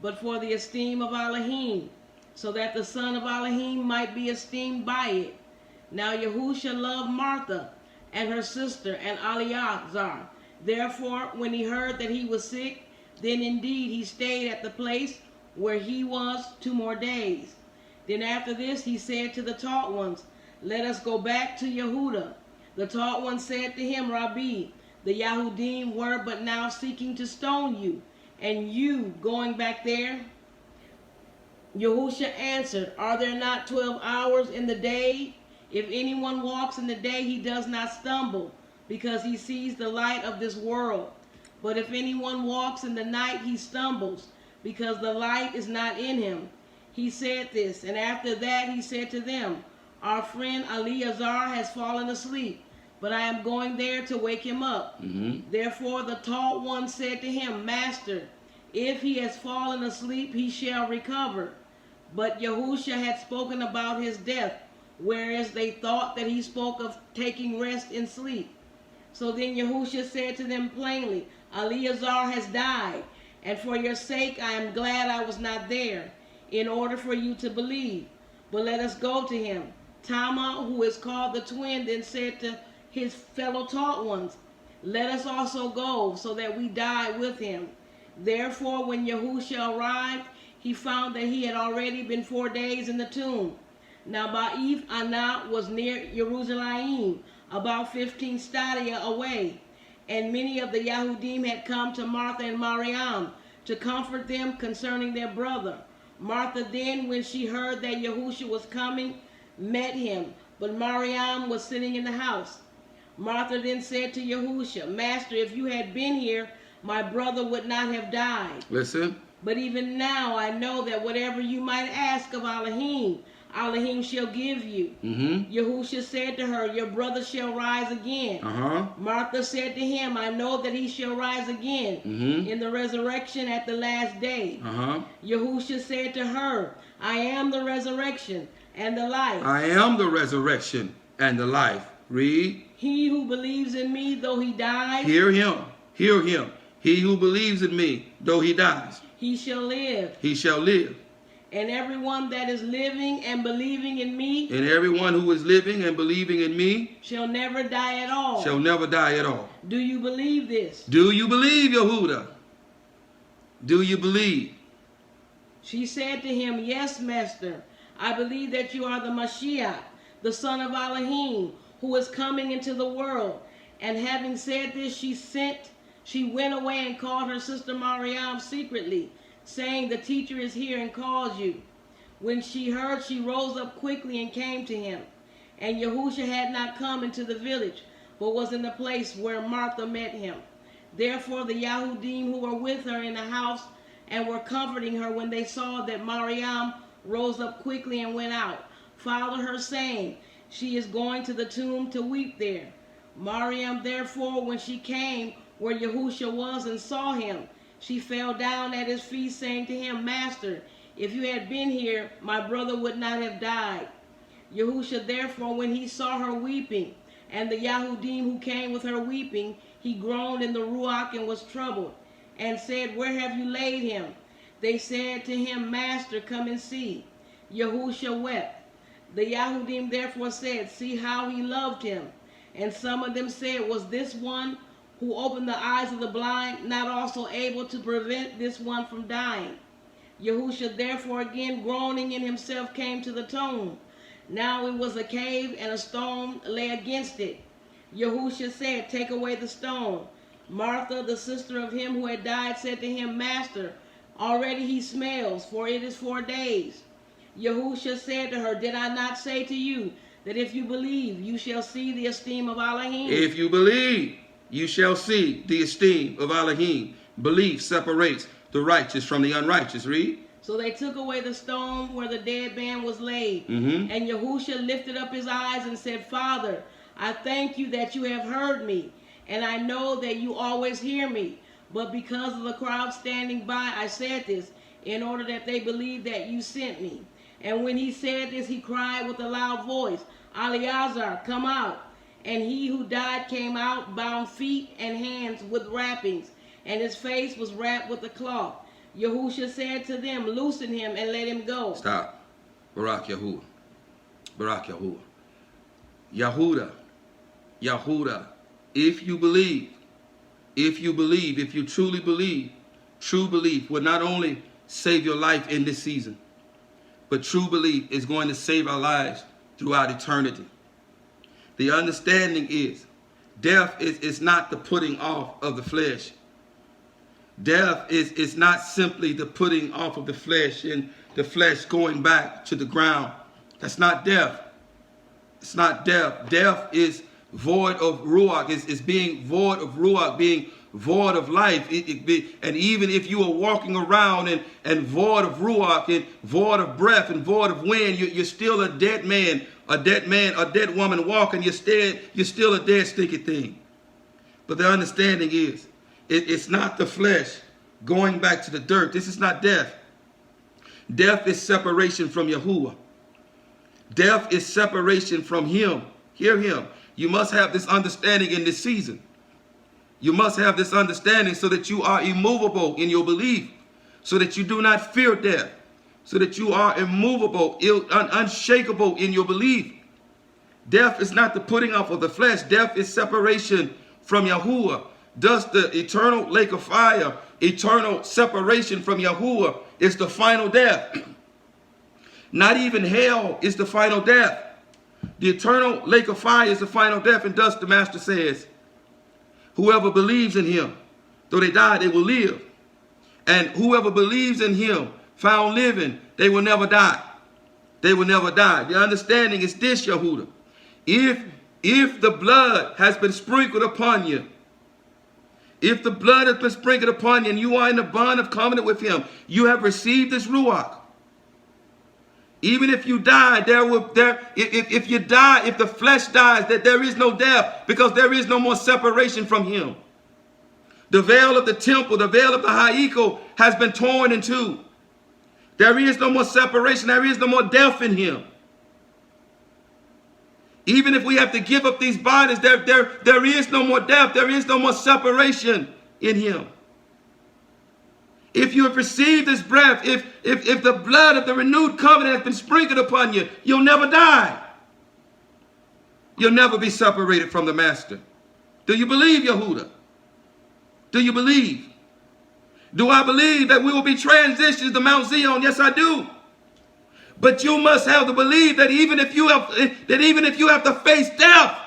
but for the esteem of Elohim, so that the son of Elohim might be esteemed by it. Now Yahusha loved Martha and her sister and Eleazar. Therefore, when he heard that he was sick, then indeed he stayed at the place where he was 2 more days. Then after this he said to the taught ones, Let us go back to Yehuda. The taught ones said to him, Rabbi, the Yahudim were but now seeking to stone you, and you going back there? Yahusha answered, Are there not 12 hours in the day? If anyone walks in the day, he does not stumble, because he sees the light of this world. But if anyone walks in the night, he stumbles, because the light is not in him. He said this, and after that he said to them, Our friend Eleazar has fallen asleep, but I am going there to wake him up. Therefore the tall one said to him, Master, if he has fallen asleep, he shall recover. But Yahusha had spoken about his death, whereas they thought that he spoke of taking rest in sleep. So then Yahusha said to them plainly, Eleazar has died, and for your sake I am glad I was not there, in order for you to believe. But let us go to him. Tama, who is called the twin, then said to his fellow taught ones, Let us also go, so that we die with him. Therefore, when Yahusha arrived, he found that he had already been 4 days in the tomb. Now Ba'ith Anah was near Jerusalem, about 15 stadia away, and many of the Yahudim had come to Martha and Mariam to comfort them concerning their brother. Martha then, when she heard that Yahusha was coming, met him, but Mariam was sitting in the house. Martha then said to Yahusha, Master, if you had been here, my brother would not have died. Listen. But even now I know that whatever you might ask of Elohim, Elohim shall give you. Yahusha said to her, Your brother shall rise again. Martha said to him, I know that he shall rise again in the resurrection at the last day. Yahusha said to her, I am the resurrection and the life. I am the resurrection and the life. Read. He who believes in me, though he dies. Hear him. Hear him. He who believes in me, though he dies. He shall live. He shall live. And everyone that is living and believing in me And everyone who is living and believing in me shall never die at all. shall never die at all. Do you believe this? Do you believe, Yahudah? Do you believe? She said to him, Yes, Master. I believe that you are the Mashiach, the son of Elohim, who is coming into the world. And having said this, she went away and called her sister Mariam secretly, saying, The teacher is here and calls you. When she heard, she rose up quickly and came to him. And Yahusha had not come into the village, but was in the place where Martha met him. Therefore the Yahudim who were with her in the house and were comforting her, when they saw that Mariam rose up quickly and went out, followed her, saying, She is going to the tomb to weep there. Mariam therefore, when she came where Yahusha was and saw him, she fell down at his feet, saying to him, Master, if you had been here, my brother would not have died. Yahusha therefore, when he saw her weeping, and the Yahudim who came with her weeping, he groaned in the Ruach and was troubled, and said, Where have you laid him? They said to him, Master, come and see. Yahusha wept. The Yahudim therefore said, See how he loved him. And some of them said, Was this one who opened the eyes of the blind not also able to prevent this one from dying? Yahusha therefore, again groaning in himself, came to the tomb. Now it was a cave, and a stone lay against it. Yahusha said, Take away the stone. Martha, the sister of him who had died, said to him, Master, already he smells, for it is 4 days. Yahusha said to her, Did I not say to you that if you believe, you shall see the esteem of Elohim? If you believe, you shall see the esteem of Elohim. Belief separates the righteous from the unrighteous. Read. So they took away the stone where the dead man was laid. And Yahusha lifted up his eyes and said, Father, I thank you that you have heard me, and I know that you always hear me. But because of the crowd standing by, I said this, in order that they believe that you sent me. And when he said this, he cried with a loud voice, Eleazar, come out. And he who died came out, bound feet and hands with wrappings, and his face was wrapped with a cloth. Yahusha said to them, Loosen him and let him go. Stop. Barak Yahuwah. Barak Yahuwah. Yahudah. Yahudah. If you believe, if you truly believe, true belief will not only save your life in this season, but true belief is going to save our lives throughout eternity. The understanding is, death is not the putting off of the flesh. Death is not simply the putting off of the flesh and the flesh going back to the ground. That's not death. It's not death. Death is void of Ruach. It's being void of Ruach, being void of life. And even if you are walking around and void of Ruach and void of breath and void of wind, you're still a dead man, a dead woman walking. You're still a dead, sticky thing. But the understanding is, it's not the flesh going back to the dirt. This is not death. Death is separation from Yahuwah. Death is separation from him. Hear him. You must have this understanding in this season. You must have this understanding so that you are immovable in your belief, so that you do not fear death, so that you are immovable, unshakable in your belief. Death is not the putting off of the flesh. Death is separation from Yahuwah. Thus the eternal lake of fire, eternal separation from Yahuwah, is the final death. Not even hell is the final death. The eternal lake of fire is the final death. And thus the Master says, whoever believes in him, though they die, they will live. And whoever believes in him, found living, they will never die. They will never die. The understanding is this, Yahudah. If the blood has been sprinkled upon you, if the blood has been sprinkled upon you and you are in the bond of covenant with him, you have received this Ruach. Even if you die, if you die, if the flesh dies, that there is no death, because there is no more separation from him. The veil of the temple, the veil of the Ha'iko has been torn in two. There is no more separation. There is no more death in him. Even if we have to give up these bodies, there is no more death. There is no more separation in him. if you have received this breath, if the blood of the renewed covenant has been sprinkled upon you, you'll never die. You'll never be separated from the Master. Do you believe, Yahuwah? Do you believe? Do I believe that we will be transitioned to Mount Zion? Yes, I do. But you must have the belief that even if you have to face death,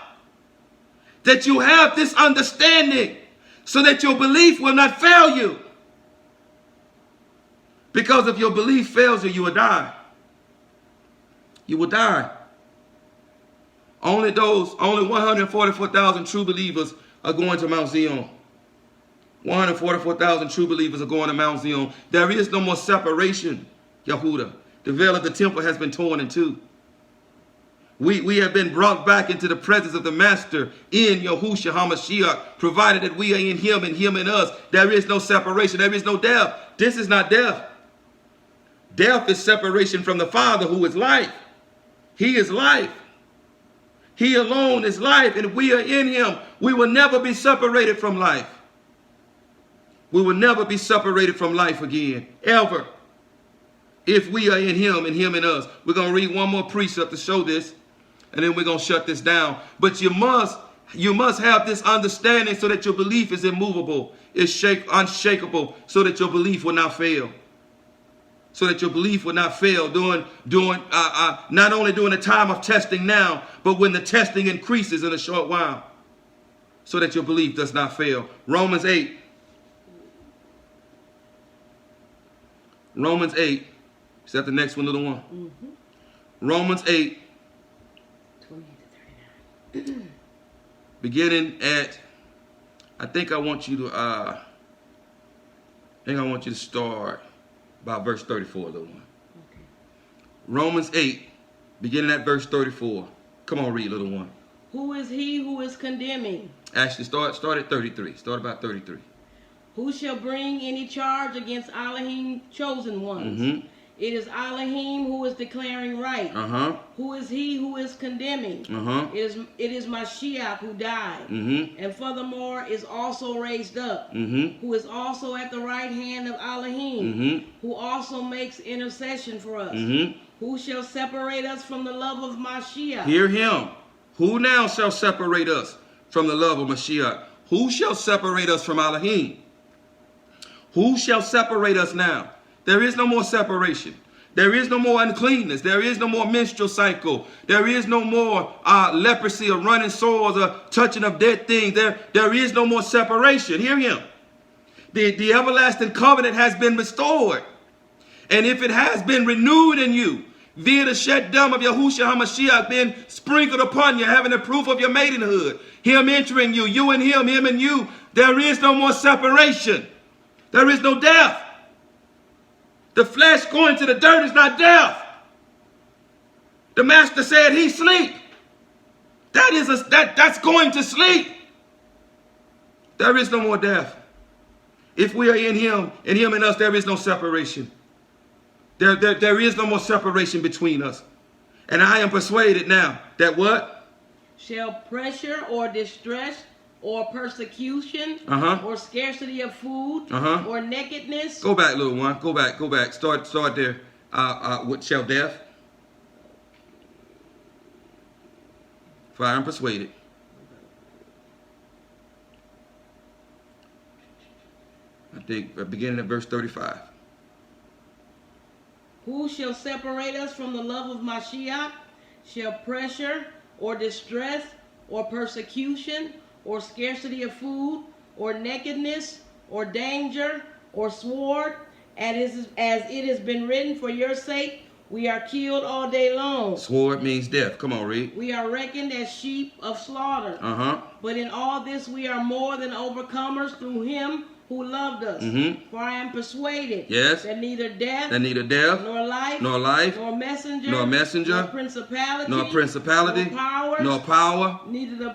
that you have this understanding so that your belief will not fail you. Because if your belief fails you, you will die. You will die. Only 144,000 true believers are going to Mount Zion. 144,000 true believers are going to Mount Zion. There is no more separation, Yahuwah. The veil of the temple has been torn in two. We have been brought back into the presence of the Master in Yahushua HaMashiach, provided that we are in him and him in us. There is no separation. There is no death. This is not death. Death is separation from the Father, who is life. He is life. He alone is life, and if we are in him, we will never be separated from life. We will never be separated from life again, ever. If we are in him and him in us. We're going to read one more precept to show this, and then we're going to shut this down. But you must have this understanding so that your belief is immovable, is unshakable, so that your belief will not fail. So that your belief will not fail not only during the time of testing now, but when the testing increases in a short while. So that your belief does not fail. Romans 8. Romans 8. Is that the next one, little one? Mm-hmm. Romans 8. 28 to 39. Beginning at, I think I want you to start by verse 34, little one. Okay. Romans 8, beginning at verse 34. Come on, read, little one. Who is he who is condemning? Actually, start at 33. Start about 33. Who shall bring any charge against Elohim chosen ones? Mm-hmm. It is Elohim who is declaring right. Uh-huh. Who is he who is condemning? Uh-huh. It is Mashiach who died. Mm-hmm. And furthermore is also raised up. Mm-hmm. Who is also at the right hand of Elohim. Mm-hmm. Who also makes intercession for us. Mm-hmm. Who shall separate us from the love of Mashiach? Hear him. Who now shall separate us from the love of Mashiach? Who shall separate us from Elohim? Who shall separate us now? There is no more separation. There is no more uncleanness. There is no more menstrual cycle. There is no more leprosy or running sores or touching of dead things. There is no more separation. Hear him. The everlasting covenant has been restored. And if it has been renewed in you, via the shed dam of Yahushua HaMashiach being sprinkled upon you, having the proof of your maidenhood, him entering you, you and him and you, there is no more separation. There is no death. The flesh going to the dirt is not death. The Master said he sleep. That's going to sleep. There is no more death. If we are in him and him in us, there is no separation. There is no more separation between us. And I am persuaded now that what? Shall pressure or distress or persecution, or scarcity of food, or nakedness. Go back, little one. Go back. Start there. What shall death? For I am persuaded. I think beginning at verse 35. Who shall separate us from the love of Mashiach? Shall pressure or distress or persecution or scarcity of food, or nakedness, or danger, or sword, as it has been written, for your sake we are killed all day long. Sword means death. Come on, read. We are reckoned as sheep of slaughter. But in all this we are more than overcomers through him who loved us. For I am persuaded that neither death, nor life, nor messenger, nor principality, nor power, neither the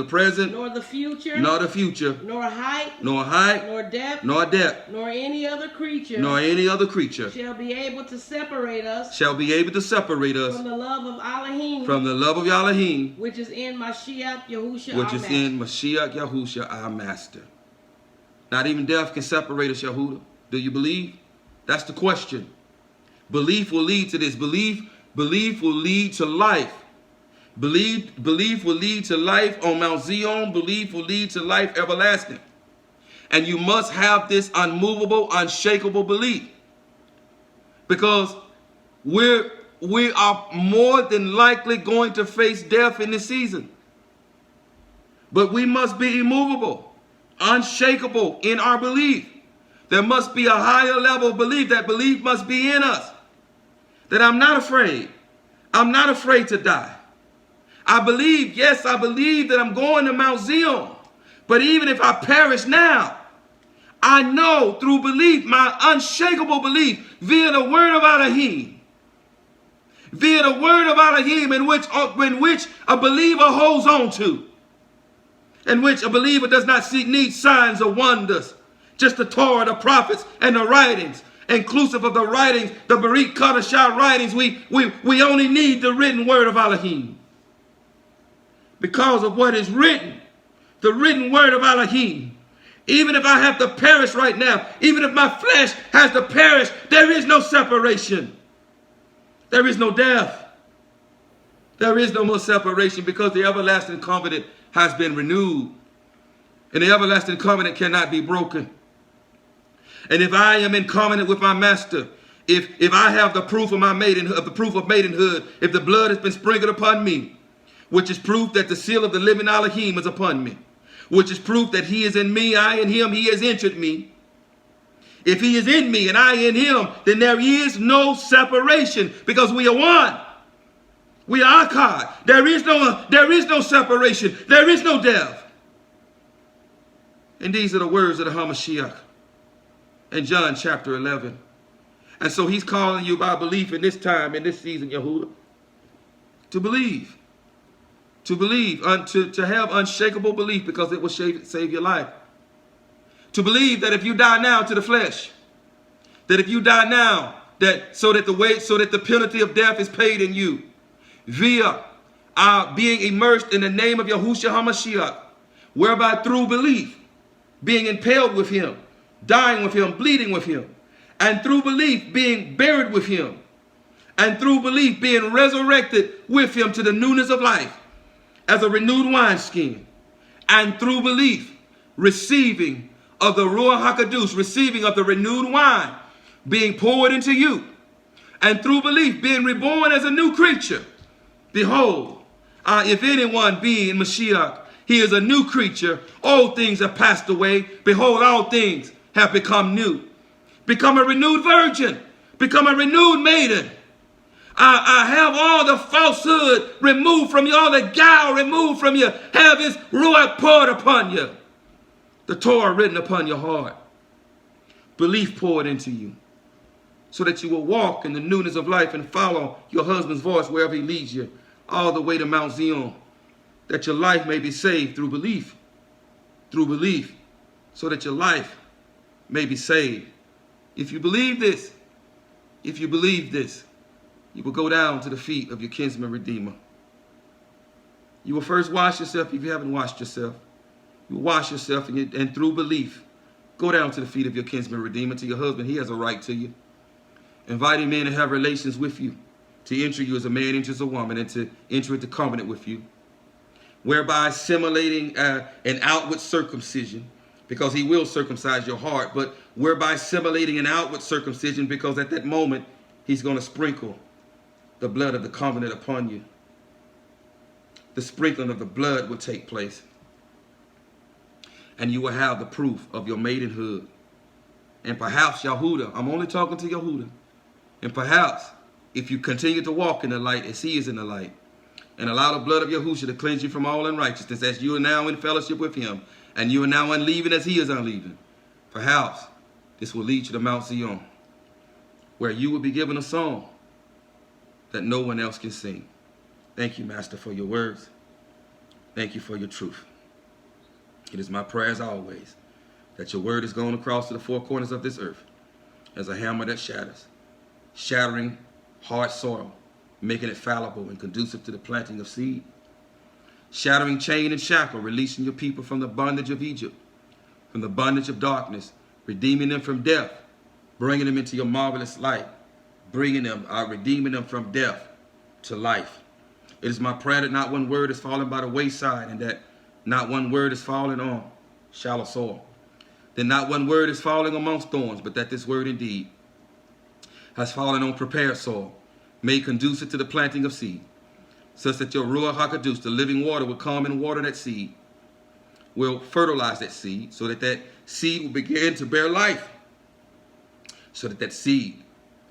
present, nor the future, nor height, nor depth, nor any other creature, shall be able to separate us from the love of Elohim, which is in Mashiach Yahushua our Master. Not even death can separate us, Yahuwah. Do you believe? That's the question. Belief will lead to this. Belief will lead to life. Belief will lead to life on Mount Zion. Belief will lead to life everlasting. And you must have this unmovable, unshakable belief. Because we are more than likely going to face death in this season. But we must be immovable, unshakable in our belief. There must be a higher level of belief. That belief must be in us. That I'm not afraid. I'm not afraid to die. I believe, yes, I believe that I'm going to Mount Zion. But even if I perish now, I know through belief, my unshakable belief, via the word of Elohim, in which a believer holds on to, in which a believer does not need signs or wonders, just the Torah, the prophets, and the writings, inclusive of the writings, the Barit Kadashah writings. We only need the written word of Elohim. Because of what is written, the written word of Elohim. Even if I have to perish right now, even if my flesh has to perish, there is no separation. There is no death. There is no more separation, because the everlasting covenant has been renewed. And the everlasting covenant cannot be broken. And if I am in covenant with my master, if I have the proof of my maidenhood, if the blood has been sprinkled upon me, which is proof that the seal of the living Elohim is upon me, which is proof that he is in me, I in him, he has entered me. If he is in me and I in him, then there is no separation, because we are one. We are Akkad. There is no separation. There is no death. And these are the words of the HaMashiach in John chapter 11. And so he's calling you by belief in this time, in this season, Yahuwah, to believe. To believe, to have unshakable belief, because it will save your life. To believe that if you die now to the flesh, that if you die now, so that the penalty of death is paid in you, via being immersed in the name of Yahushua HaMashiach, whereby through belief, being impaled with him, dying with him, bleeding with him, and through belief being buried with him, and through belief being resurrected with him to the newness of life, as a renewed wineskin, and through belief, receiving of the Ruach HaKadosh, receiving of the renewed wine, being poured into you, and through belief, being reborn as a new creature. Behold, if anyone be in Mashiach, he is a new creature. Old things have passed away. Behold, all things have become new. Become a renewed virgin. Become a renewed maiden. I have all the falsehood removed from you, all the guile removed from you. Have his Ruach poured upon you. The Torah written upon your heart. Belief poured into you, so that you will walk in the newness of life and follow your husband's voice wherever he leads you, all the way to Mount Zion, that your life may be saved through belief. Through belief, so that your life may be saved. If you believe this, you will go down to the feet of your kinsman redeemer. You will first wash yourself if you haven't washed yourself. You will wash yourself, and through belief, go down to the feet of your kinsman redeemer, to your husband. He has a right to you. Invite him in to have relations with you, to enter you as a man enters a woman, and to enter into covenant with you, whereby assimilating an outward circumcision, because he will circumcise your heart, but whereby assimilating an outward circumcision, because at that moment he's going to sprinkle the blood of the covenant upon you. The sprinkling of the blood will take place, and you will have the proof of your maidenhood. And perhaps Yahudah, I'm only talking to Yahudah, and perhaps if you continue to walk in the light as he is in the light, and allow the blood of Yahushua to cleanse you from all unrighteousness, as you are now in fellowship with him, and you are now unleavened as he is unleavened, perhaps this will lead you to Mount Zion, where you will be given a song that no one else can sing. Thank you, Master, for your words. Thank you for your truth. It is my prayer as always that your word is going across to the four corners of this earth as a hammer that shatters, shattering hard soil, making it fallible and conducive to the planting of seed, shattering chain and shackle, releasing your people from the bondage of Egypt, from the bondage of darkness, redeeming them from death, bringing them into your marvelous light, bringing them, redeeming them from death to life. It is my prayer that not one word is falling by the wayside, and that not one word is falling on shallow soil. That not one word is falling amongst thorns, but that this word indeed has fallen on prepared soil, made conducive to the planting of seed, such that your Ruach HaKodesh, the living water, will come and water that seed, will fertilize that seed, so that that seed will begin to bear life, so that that seed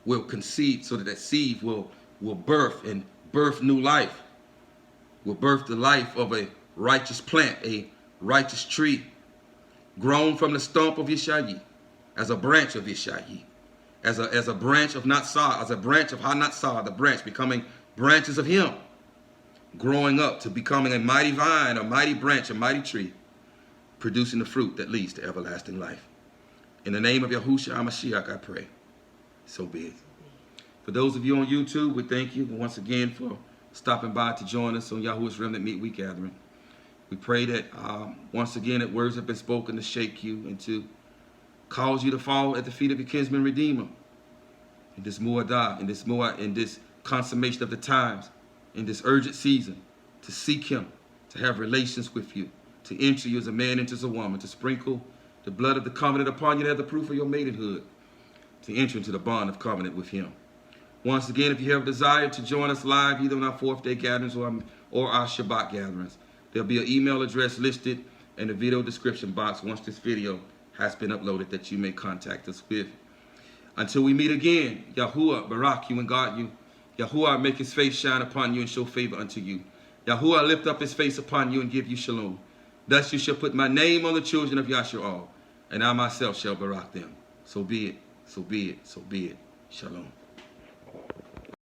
will conceive, so that that seed will birth and birth new life, will birth the life of a righteous plant, a righteous tree, grown from the stump of Yeshayi, as a branch of Yeshayi, as a branch of Natsah, as a branch of Ha-Natsah, the branch becoming branches of him, growing up to becoming a mighty vine, a mighty branch, a mighty tree, producing the fruit that leads to everlasting life. In the name of Yahushua HaMashiach, I pray. So be it. For those of you on YouTube, we thank you once again for stopping by to join us on YAHUAH'S Remnant Meet Week Gathering. We pray that once again that words have been spoken to shake you and to cause you to fall at the feet of your kinsman Redeemer. In this Mu'adah, in this consummation of the times, in this urgent season, to seek him, to have relations with you, to enter you as a man enters a woman, to sprinkle the blood of the covenant upon you to have the proof of your maidenhood, to enter into the bond of covenant with him. Once again, if you have a desire to join us live, either on our fourth day gatherings or our Shabbat gatherings, there'll be an email address listed in the video description box once this video has been uploaded that you may contact us with. Until we meet again, Yahuwah barak you and guard you. Yahuwah make his face shine upon you and show favor unto you. Yahuwah lift up his face upon you and give you shalom. Thus you shall put my name on the children of YAHUAH, and I myself shall barak them. So be it, so be it, so be it. Shalom.